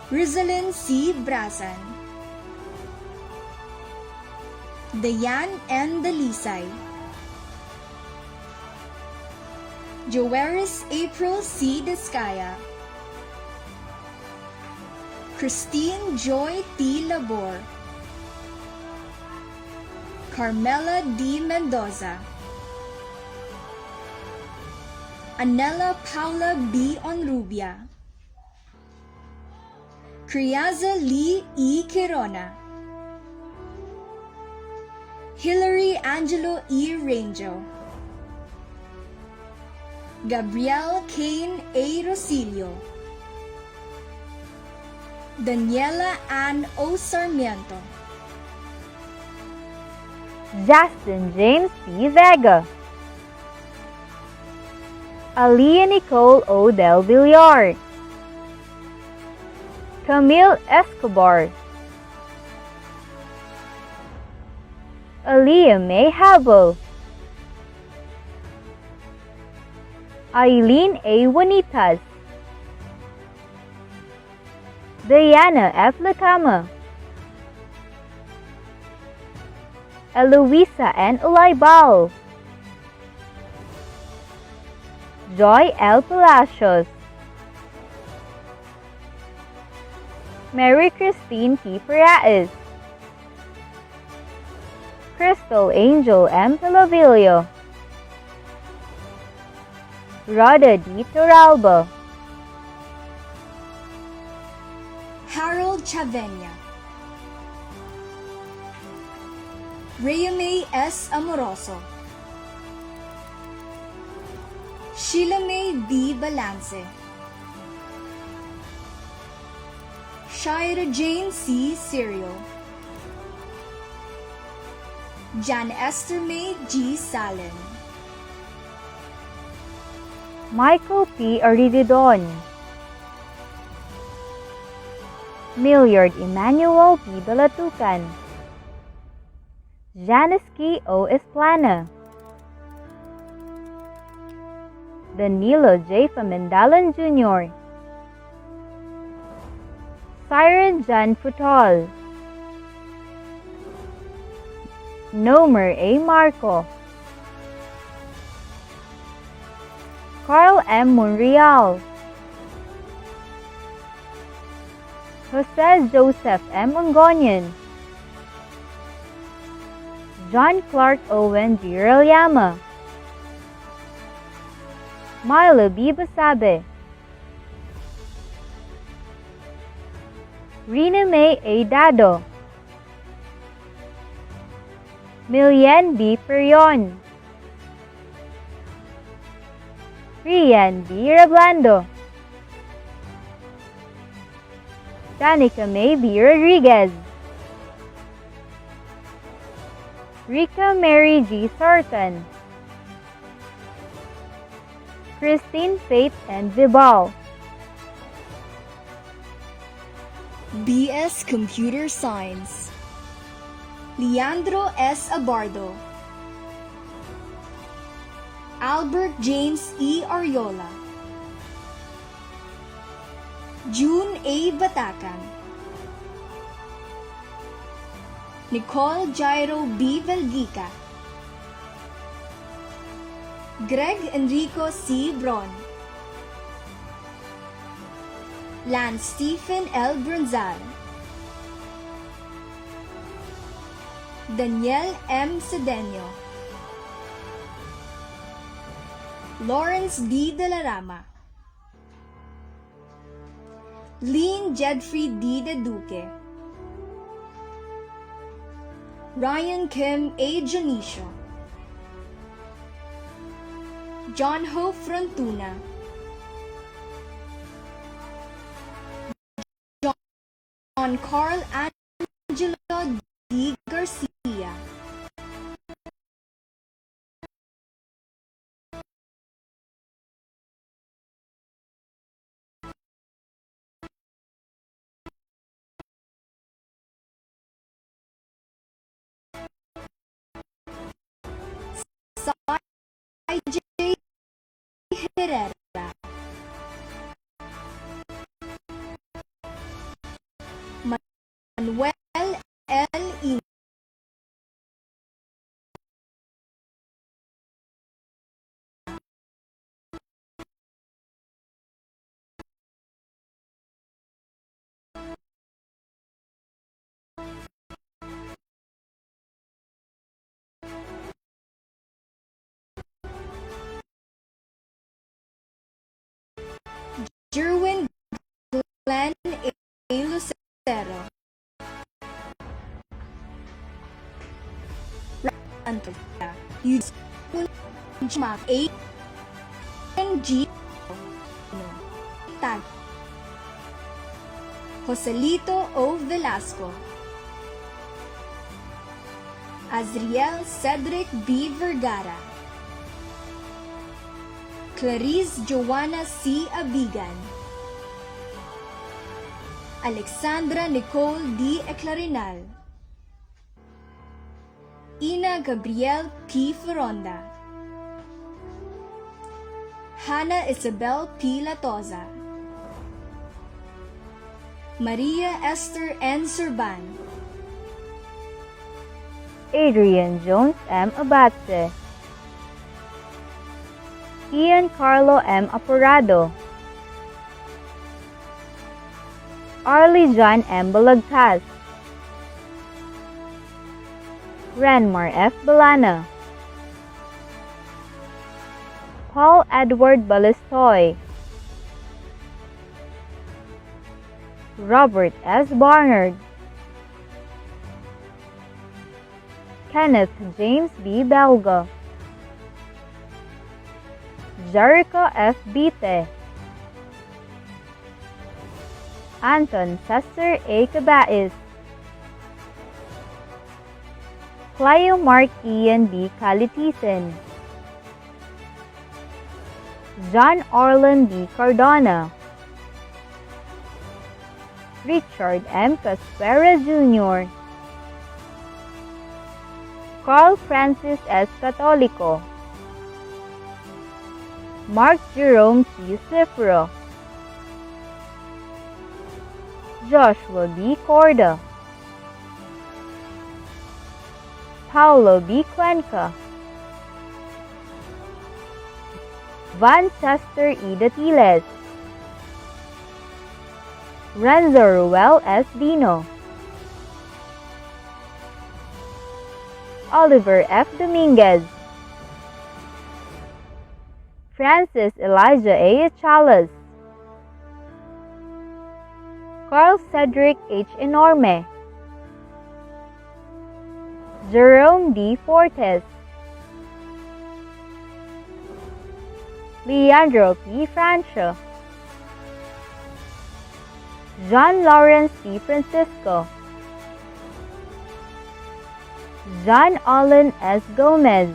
Rizalyn C. Brasan, Dayan N. Dalisay, Joeris April C. Descaya, Christine Joy T. Labor, Carmela D. Mendoza, Anela Paula B. Onrubia, Criaza Lee E. Quirona, Hilary Angelo E. Rangel, Gabrielle Kane A. Rosilio, Daniela Ann O. Sarmiento, Justin James P. Vega, Alia Nicole O. Del Villar, Camille Escobar, Alia May Habo, Eileen A. Juanitas, Diana F. Lacama, Eloisa N. Olaibao, Joy L. Palacios, Mary Christine P. Paraes, Crystal Angel M. Pilavilio, Rhoda D. Toralba, Harold Chavenya, Rhea S. Amoroso, Sheila May D. Balance, Shira Jane C. Serial, Jan Esther May G. Salen, Michael P. Arididon, Milliard Emmanuel P. Balatucan, Janiski O. Esplana, Danilo J. Famendalan Jr., Siren Jan Futol, Nomer A. Marco, Carl M. Monreal, Jose Joseph M. Ongonian, John Clark Owen G. Relyama, Milo B. Basabe, Rina May A. Dado, Milyen B. Perion, Rian B. Reblando, Danica May B. Rodriguez, Rika Mary G. Sarton, Christine Faith and Vibal, BS Computer Science, Leandro S. Abardo, Albert James E. Ariola, June A. Batacan, Nicole Jairo B. Velgica, Greg Enrico C. Bron, Lance Stephen L. Brunzal, Daniel M. Cedeño, Lawrence D. De la Rama, Lean Jedfrey D. De Duque, Ryan Kim A. Janicio, John Ho Frontuna, John Carl Angelo D. Garcia, Sai J. Herrera, Manuel L. Jerwin Glenn A. Lucero, Antonia, Eugene A. G. Tag, Joselito O. Velasco, Azriel Cedric B. Vergara, Clarice Joanna C. Abigan, Alexandra Nicole D. Eclarinal, Ina Gabriel P. Foronda, Hannah Isabel P. Latoza, Maria Esther N. Surban, Adrian Jones M. Abate, Ian Carlo M. Apurado, Arlie John M. Balagtas, Renmar F. Balana, Paul Edward Balistoy, Robert S. Barnard, Kenneth James B. Belga, Jericho F. Bite, Anton Cesar A. Cabais, Clio Mark Ian B. Calitisin, John Orlin B. Cardona, Richard M. Caspera Jr., Carl Francis S. Catolico, Mark Jerome C. Cifro, Joshua B. Corda, Paulo B. Cuenca, Van Chester E. Datiles, Renzo Ruel S. Dino, Oliver F. Dominguez, Francis Elijah A. Chalas, Carl Cedric H. Enorme, Jerome D. Fortes, Leandro P. Francio, John Lawrence C. Francisco, John Olin S. Gomez,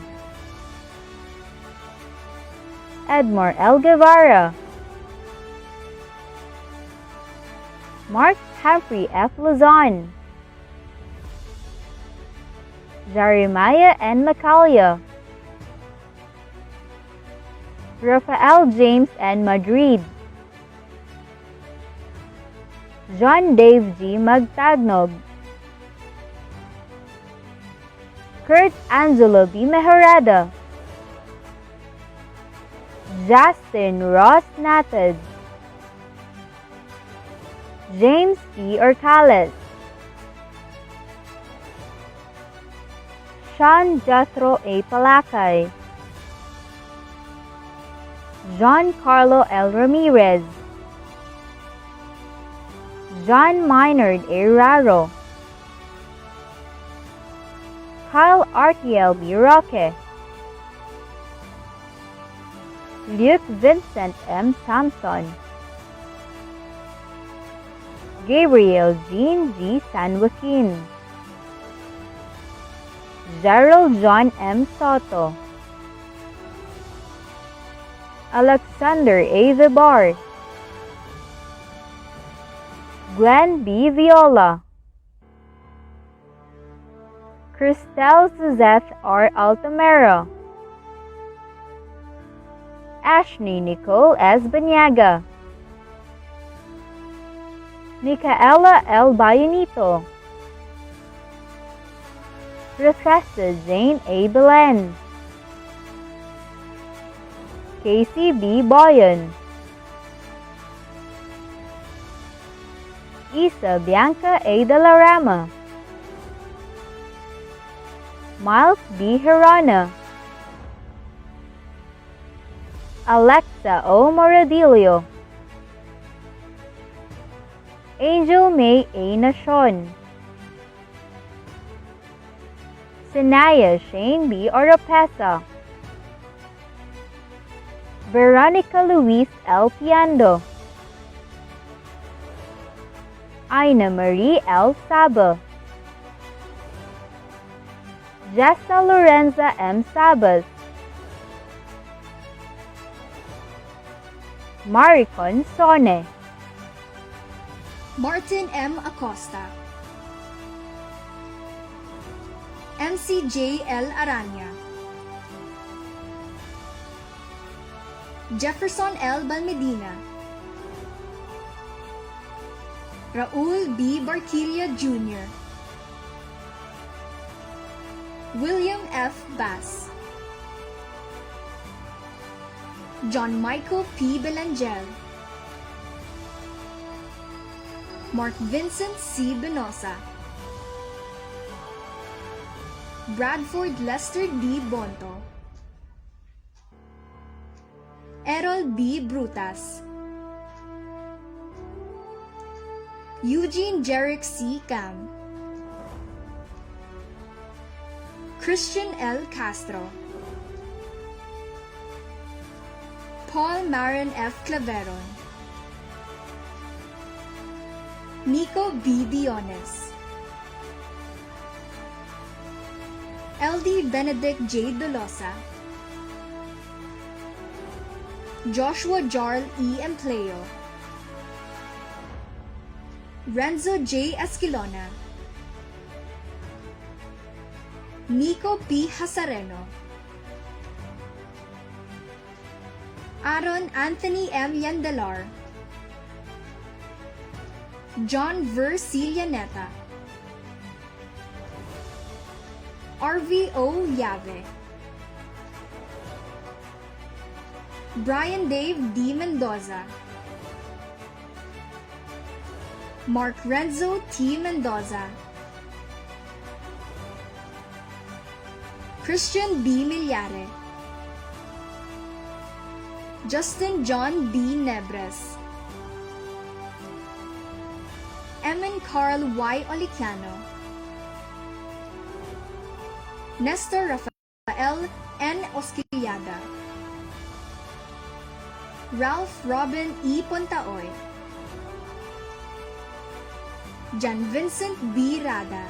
Edmore L. Guevara, Mark Humphrey F. Luzon, Jeremiah N. Macalia, Rafael James N. Madrid, John Dave G. Magtagnog, Kurt Angelo B. Mejorada, Justin Ross Natad, James P. Orcales, Sean Jethro A. Palacay, John Carlo L. Ramirez, John Maynard A. Raro, Kyle Artiel B. Roque, Luke Vincent M. Sampson, Gabriel Jean G. San Joaquin, Gerald John M. Soto, Alexander A. Vibar, Glenn B. Viola, Christelle Suzette R. Altamero, Ashley Nicole S. Banyaga, Micaela L. Bayonito, Professor Jane A. Belen, Casey B. Boyan, Isa Bianca A. De La Rama, Miles B. Hirana, Alexa O. Moradillo, Angel May A. Nacion, Sanaya Shane B. Oropesa, Veronica Luis L. Piando, Aina Marie L. Saba, Jessa Lorenza M. Sabas, Maricon Sone, Martin M. Acosta, MCJ L. Aranya, Jefferson L. Balmedina, Raul B. Barquilla Jr., William F. Bass, John Michael P. Belangel, Mark Vincent C. Benosa, Bradford Lester D. Bonto, Errol B. Brutas, Eugene Jerick C. Cam, Christian L. Castro, Paul Marin F. Claveron, Nico B. Diones, LD Benedict J. Dolosa, Joshua Jarl E. Empleo, Renzo J. Esquilona, Nico P. Hasareno, Aaron Anthony M. Yandelar, John Ver Cilianeta, RVO Yave, Brian Dave D. Mendoza, Mark Renzo T. Mendoza, Christian B. Milyare, Justin John B. Nebres, Emin Carl Y. Oliciano, Nestor Rafael N. Osquillada, Ralph Robin E. Pontaoy, Jan Vincent B. Rada,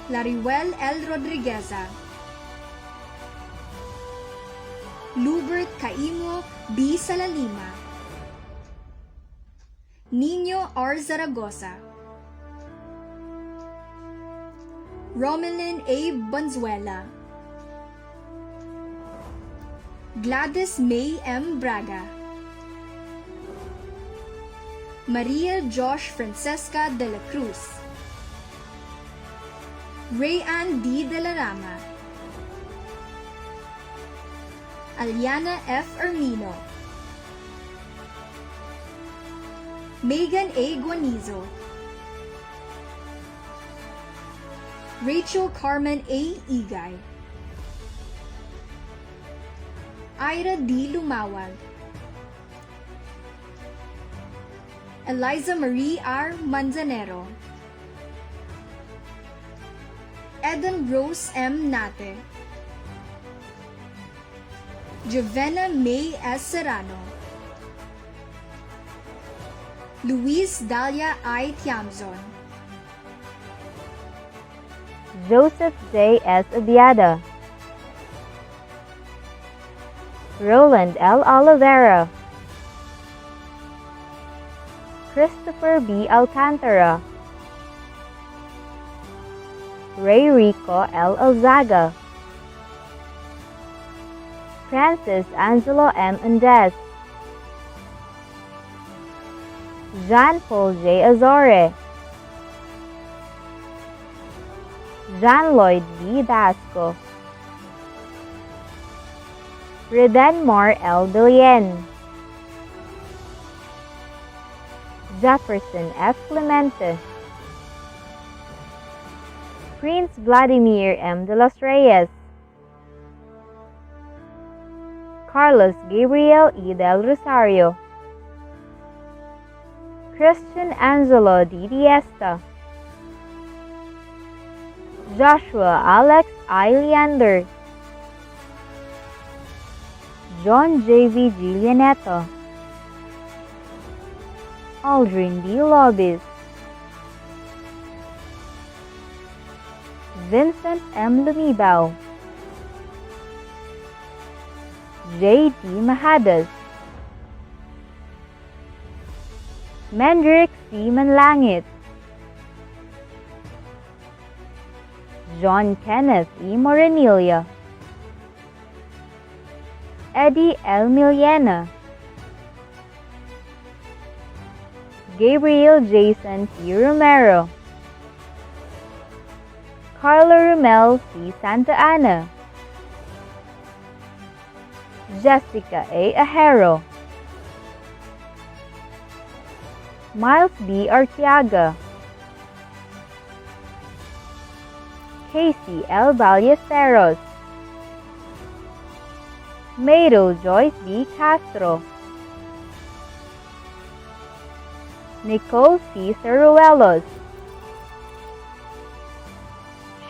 Lariwel L. Rodrigueza, Lubert Caimo B. Salalima, Nino R. Zaragoza, Romelin A. Bonzuela, Gladys May M. Braga, Maria Josh Francesca de la Cruz, Rayanne D. de la Rama, Aliana F. Ermino, Megan A. Guanizo, Rachel Carmen A. Igay, Ira D. Lumawag, Eliza Marie R. Manzanero, Eden Rose M. Nate, Jovena May S. Serrano, Luis Dalia I. Tiamzon, Joseph J. S. Abiada, Roland L. Oliveira, Christopher B. Alcantara, Ray Rico L. Alzaga, Francis Angelo M. Andes, Jean Paul J. Azore, John Lloyd B. Dasco, Redenmar L. Billen, Jefferson F. Clemente, Prince Vladimir M. de los Reyes, Carlos Gabriel E. del Rosario, Christian Angelo D. Diesta, Joshua Alex I. Leander, John J. V. Giulianetto, Aldrin D. Lobis, Vincent M. Lumibao, J. D. Mahadas, Mendrick C. Manlangit, John Kenneth E. Morenilia, Eddie L. Miliana, Gabriel Jason T. Romero, Carlo Romel C. Santa Ana, Jessica A. Ajero, Miles B. Arteaga, Casey L. Ballesteros, Mado Joyce B. Castro, Nicole C. Ceruelos,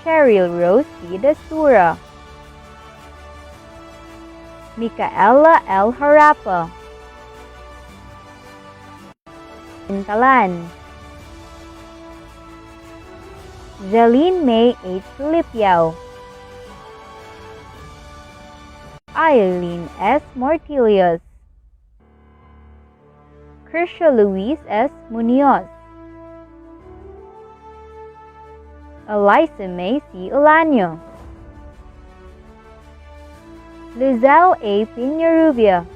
Cheryl Rose C. Desura, Micaela L. Harapa, Intalan, Jeline May H. Lipiao, Eileen S. Mortilius, Krisha Luis S. Munoz, Eliza May C. Ulanio, Lizelle A. Pinarubia,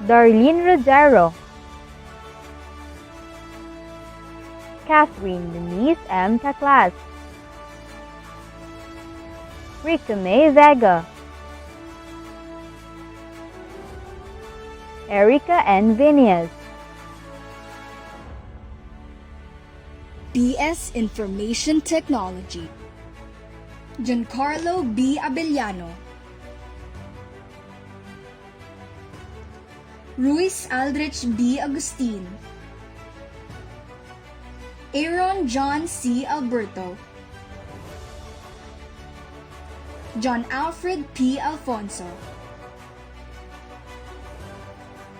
Darlene Rogero, Catherine Denise M. Taclas, Rika May Vega, Erica N. Vinias, BS Information Technology, Giancarlo B. Abellano, Ruiz Aldrich B. Agustin, Aaron John C. Alberto, John Alfred P. Alfonso,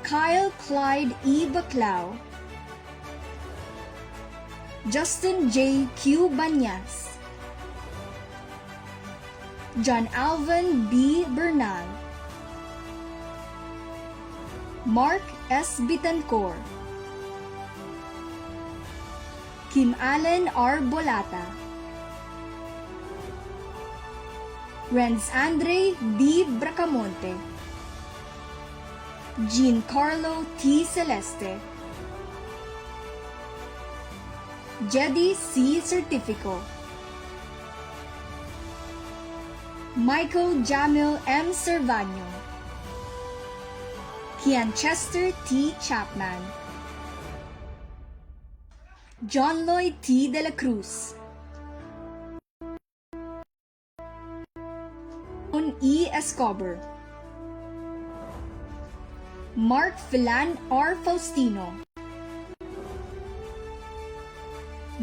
Kyle Clyde E. Baclao, Justin J. Q. Banyas, John Alvin B. Bernal, Mark S. Bitancor, Kim Allen R. Bolata, Renz Andre B. Bracamonte, Giancarlo T. Celeste, Jedi C. Certifico, Michael Jamil M. Cervano, Kianchester T. Chapman, John Lloyd T. De La Cruz, E. Escobar, Mark Filan R. Faustino,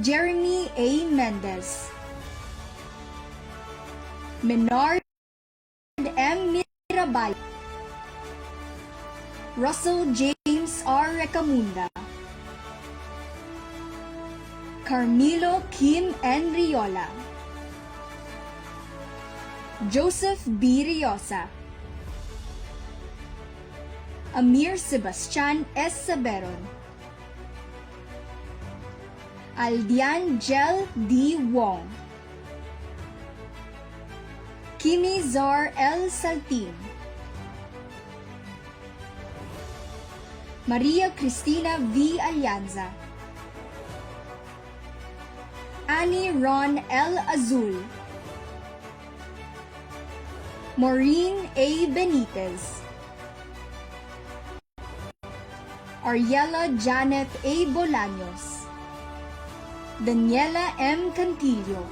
Jeremy A. Mendez, Menard M. Mirabal, Russell James R. Recamunda, Carmelo Kim N. Riola, Joseph B. Riosa, Amir Sebastian S. Saberon, Aldian Jel D. Wong, Kimi Zar L. Saltin, Maria Cristina V. Alianza, Annie Ron L. Azul, Maureen A. Benitez, Ariela Janet A. Bolaños, Daniela M. Cantillo,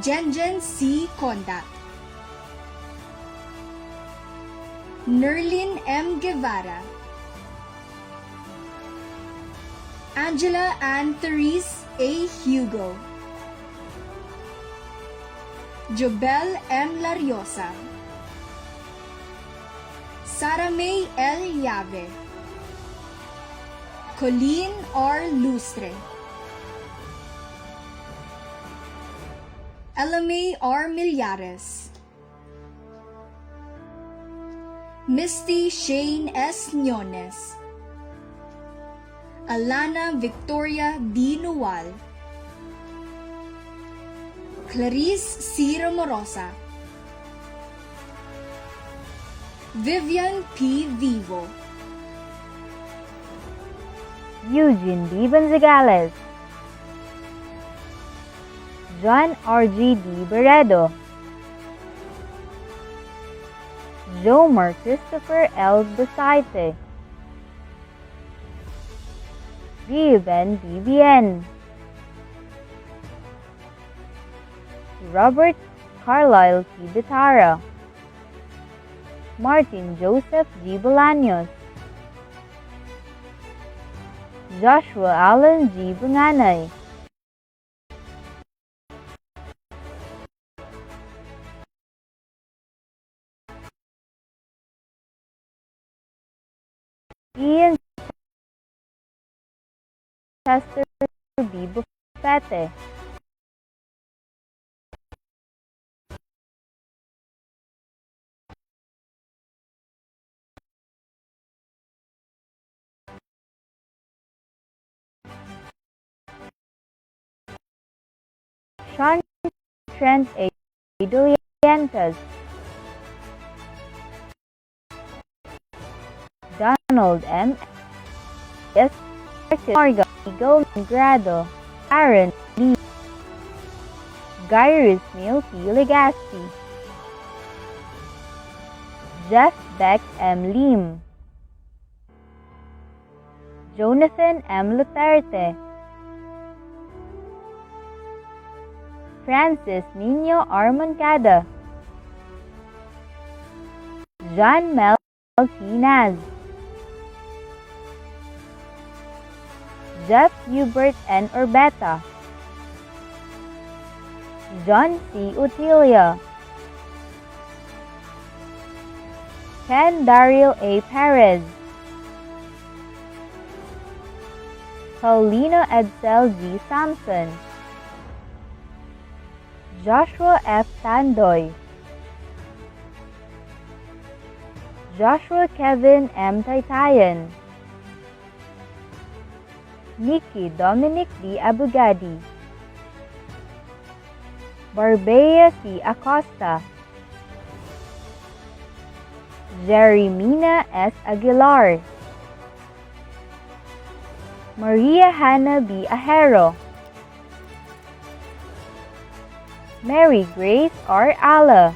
Jenjen C. Condat, Nerlin M. Guevara, Angela Ann Therese A. Hugo, Jobel M. Lariosa, Sara May L. Llave, Colleen R. Lustre, Elamay R. Millares, Misty Shane S. Ñones, Alana Victoria D. Nual, Clarice C. Romorosa, Vivian P. Vivo, Eugene D. Gonzagales, John R.G. D. Barredo, Jomar Christopher L. Busaite, Ruben D. Bien, Robert Carlisle T. Bitara, Martin Joseph G. Bolaños, Joshua Allen G. Bunganay, Ian Chester B. Bufete, Sean Trent A. Dolientas, Donald M. S. Morgan, Eagle Grado, Aaron Lee, Gyrus Neil P. Legaspi, Jeff Beck M. Lim, Jonathan M. Luterte, Francis Nino R. Moncada, John Mel Tinaz, Jeff Hubert N. Orbeta, John C. Utilia, Ken Daryl A. Perez, Paulino Edsel G. Sampson, Joshua F. Tandoy, Joshua Kevin M. Taytayan, Nikki Dominic D. Abugadi, Barbea C. Acosta, Jeremina S. Aguilar, Maria Hannah B. Ajero, Mary Grace R. Ala,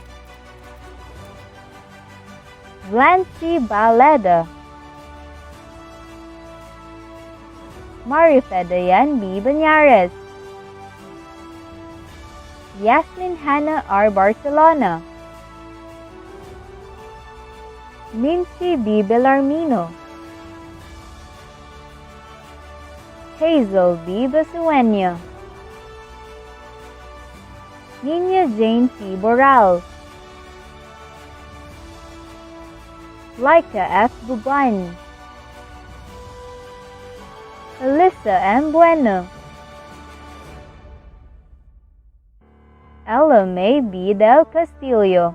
Blancy Baleda, Marife Dayan B. Banyares, Yasmin Hannah R. Barcelona, Mincy B. Belarmino, Hazel B. Basueño, Nina Jane P. Boral, Laika F. Buban, Alyssa M. Bueno, Ella May B. Del Castillo,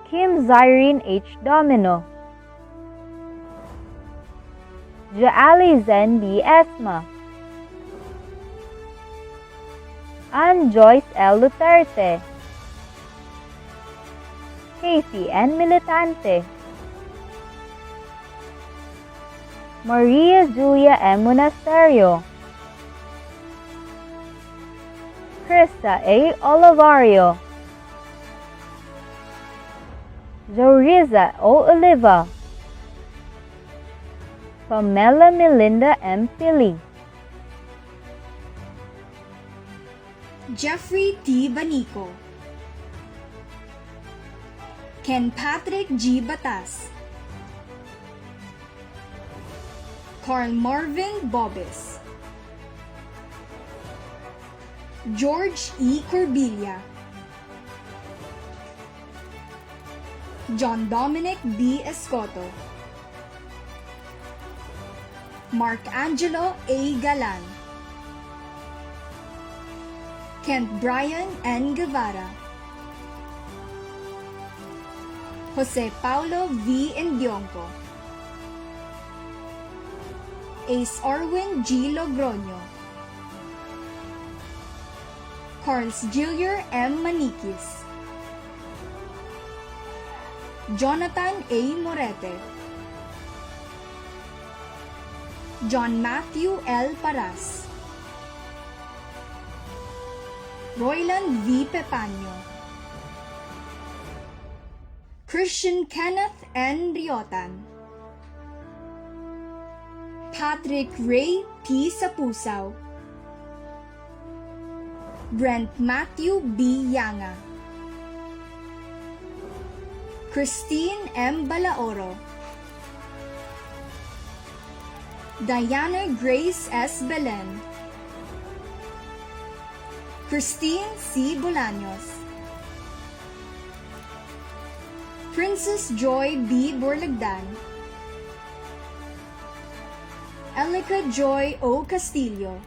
Kim Zyrene H. Domino, Jaali Zen B. Esma, Ann Joyce L. Duterte, Casey N. Militante, Maria Julia M. Monasterio, Krista A. Olivario, Joriza O. Oliva, Pamela Melinda M. Philly, Jeffrey T. Banico, Ken Patrick G. Batas, Carl Marvin Bobis, George E. Corbilla, John Dominic B. Escoto, Mark Angelo A. Galan, Kent Brian N. Guevara, Jose Paulo V. Indionco, Ace Arwin G. Logroño, Carls Gillier M. Maniquis, Jonathan A. Morete, John Matthew L. Paras, Royland V. Pepaño, Christian Kenneth N. Riotan, Patrick Ray P. Sapusaw, Brent Matthew B. Yanga, Christine M. Balaoro, Diana Grace S. Belen, Christine C. Bolaños, Princess Joy B. Borlagdan, Elica Joy O. Castillo,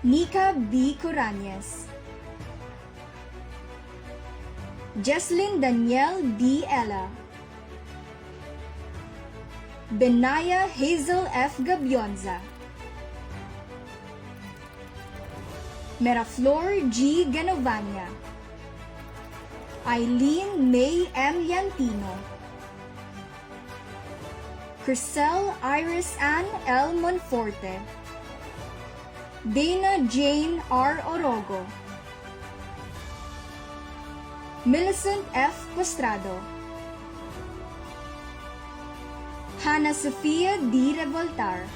Nika B. Corañez, Jesslyn Danielle D. Ella, Benaya Hazel F. Gabionza, Meraflor G. Ganovania, Eileen May M. Yantino, Crisel Iris Ann L. Monforte, Dana Jane R. Orogo, Millicent F. Postrado, Hannah Sofia D. Revoltar,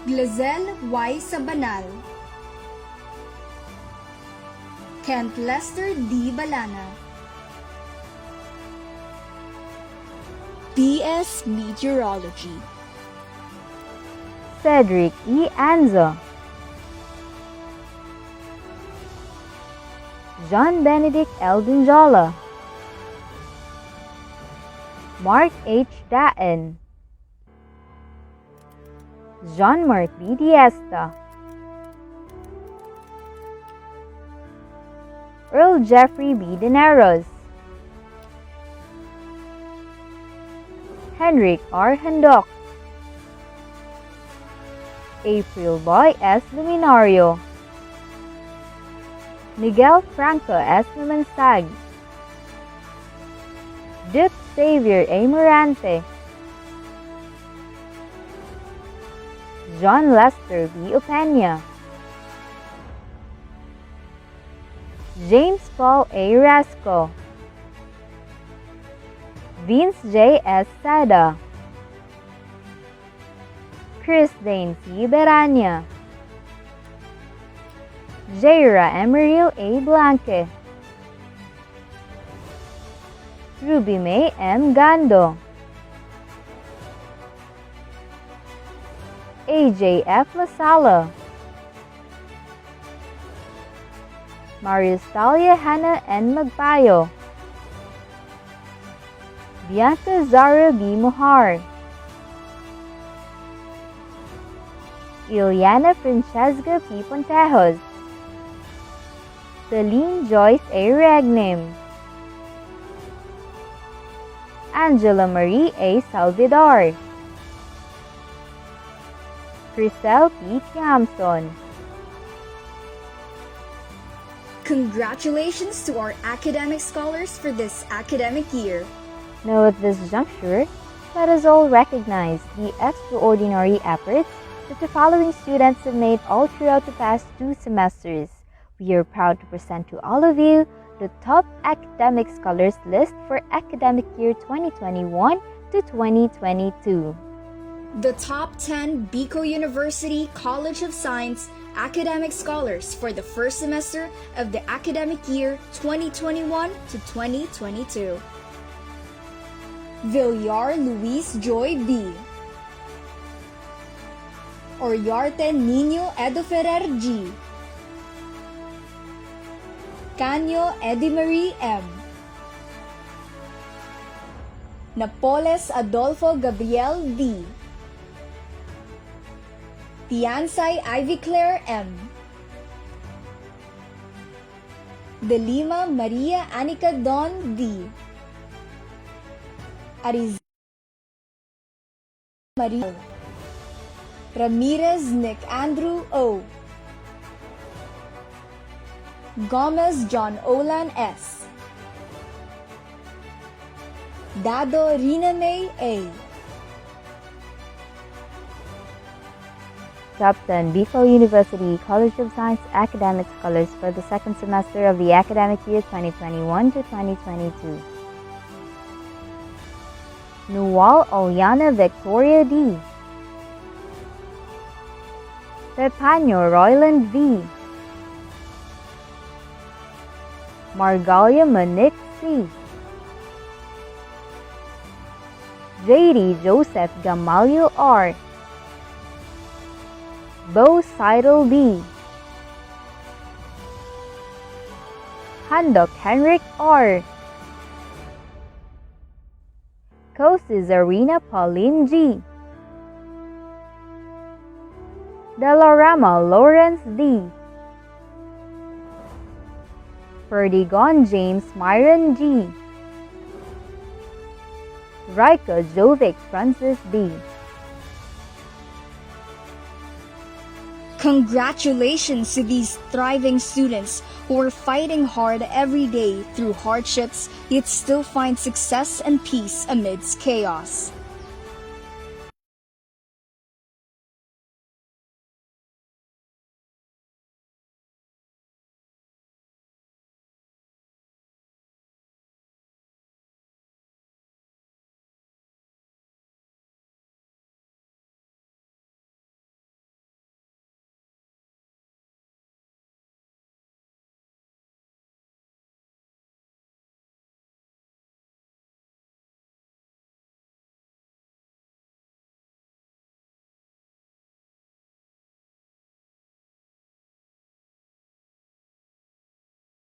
Glazelle Y. Sabanal, Kent Lester D. Balana, BS Meteorology, Cedric E. Anzo, John Benedict L. Dunjola, Mark H. Daen, Jean-Marc B. Diesta, Earl Jeffrey B. Dineros, Henrik R. Handok, April Boy S. Luminario, Miguel Franco S. Mamansag, Duke Xavier A. Morante, John Lester B. Opeña, James Paul A. Rasco, Vince J. S. Sada, Chris Dane C. Berania, Jaira Emeril A. Blanque, Ruby May M. Gando, AJ F. Lasala, Marius Talia Hannah N. Magpayo, Bianca Zara B. Mohar, Ileana Francesca P. Pontejos, Celine Joyce A. Regnim, Angela Marie A. Salvador, Crisel P. Tiamson. Congratulations to our academic scholars for this academic year. Now at this juncture, let us all recognize the extraordinary efforts that the following students have made all throughout the past 2 semesters. We are proud to present to all of you the top academic scholars list for academic year 2021 to 2022. The top 10 Bicol University College of Science academic scholars for the first semester of the academic year 2021 to 2022. Villar Luis Joy B. Oriarte Nino Edo Ferrer G. Canyo Edimarie M. Napoles Adolfo Gabriel D. Tiansay Ivy Claire M. De Lima Maria Anica Don D. Arizona Maria. Ramirez Nick Andrew O. Gomez John Olan S. Dado Rina May A. Top 10 Bicol University College of Science Academic Scholars for the second semester of the academic year 2021 to 2022. Nuwal Oliana Victoria D. Pepanyo Royland V. Margalia Monique C. JD Joseph Gamalio R. Bo Seidel B. Handok Henrik R. Kosis Arena Pauline G. Delarama Lawrence D. Perdigon James Myron G. Raika Jovic Francis D. Congratulations to these thriving students who are fighting hard every day through hardships, yet still find success and peace amidst chaos.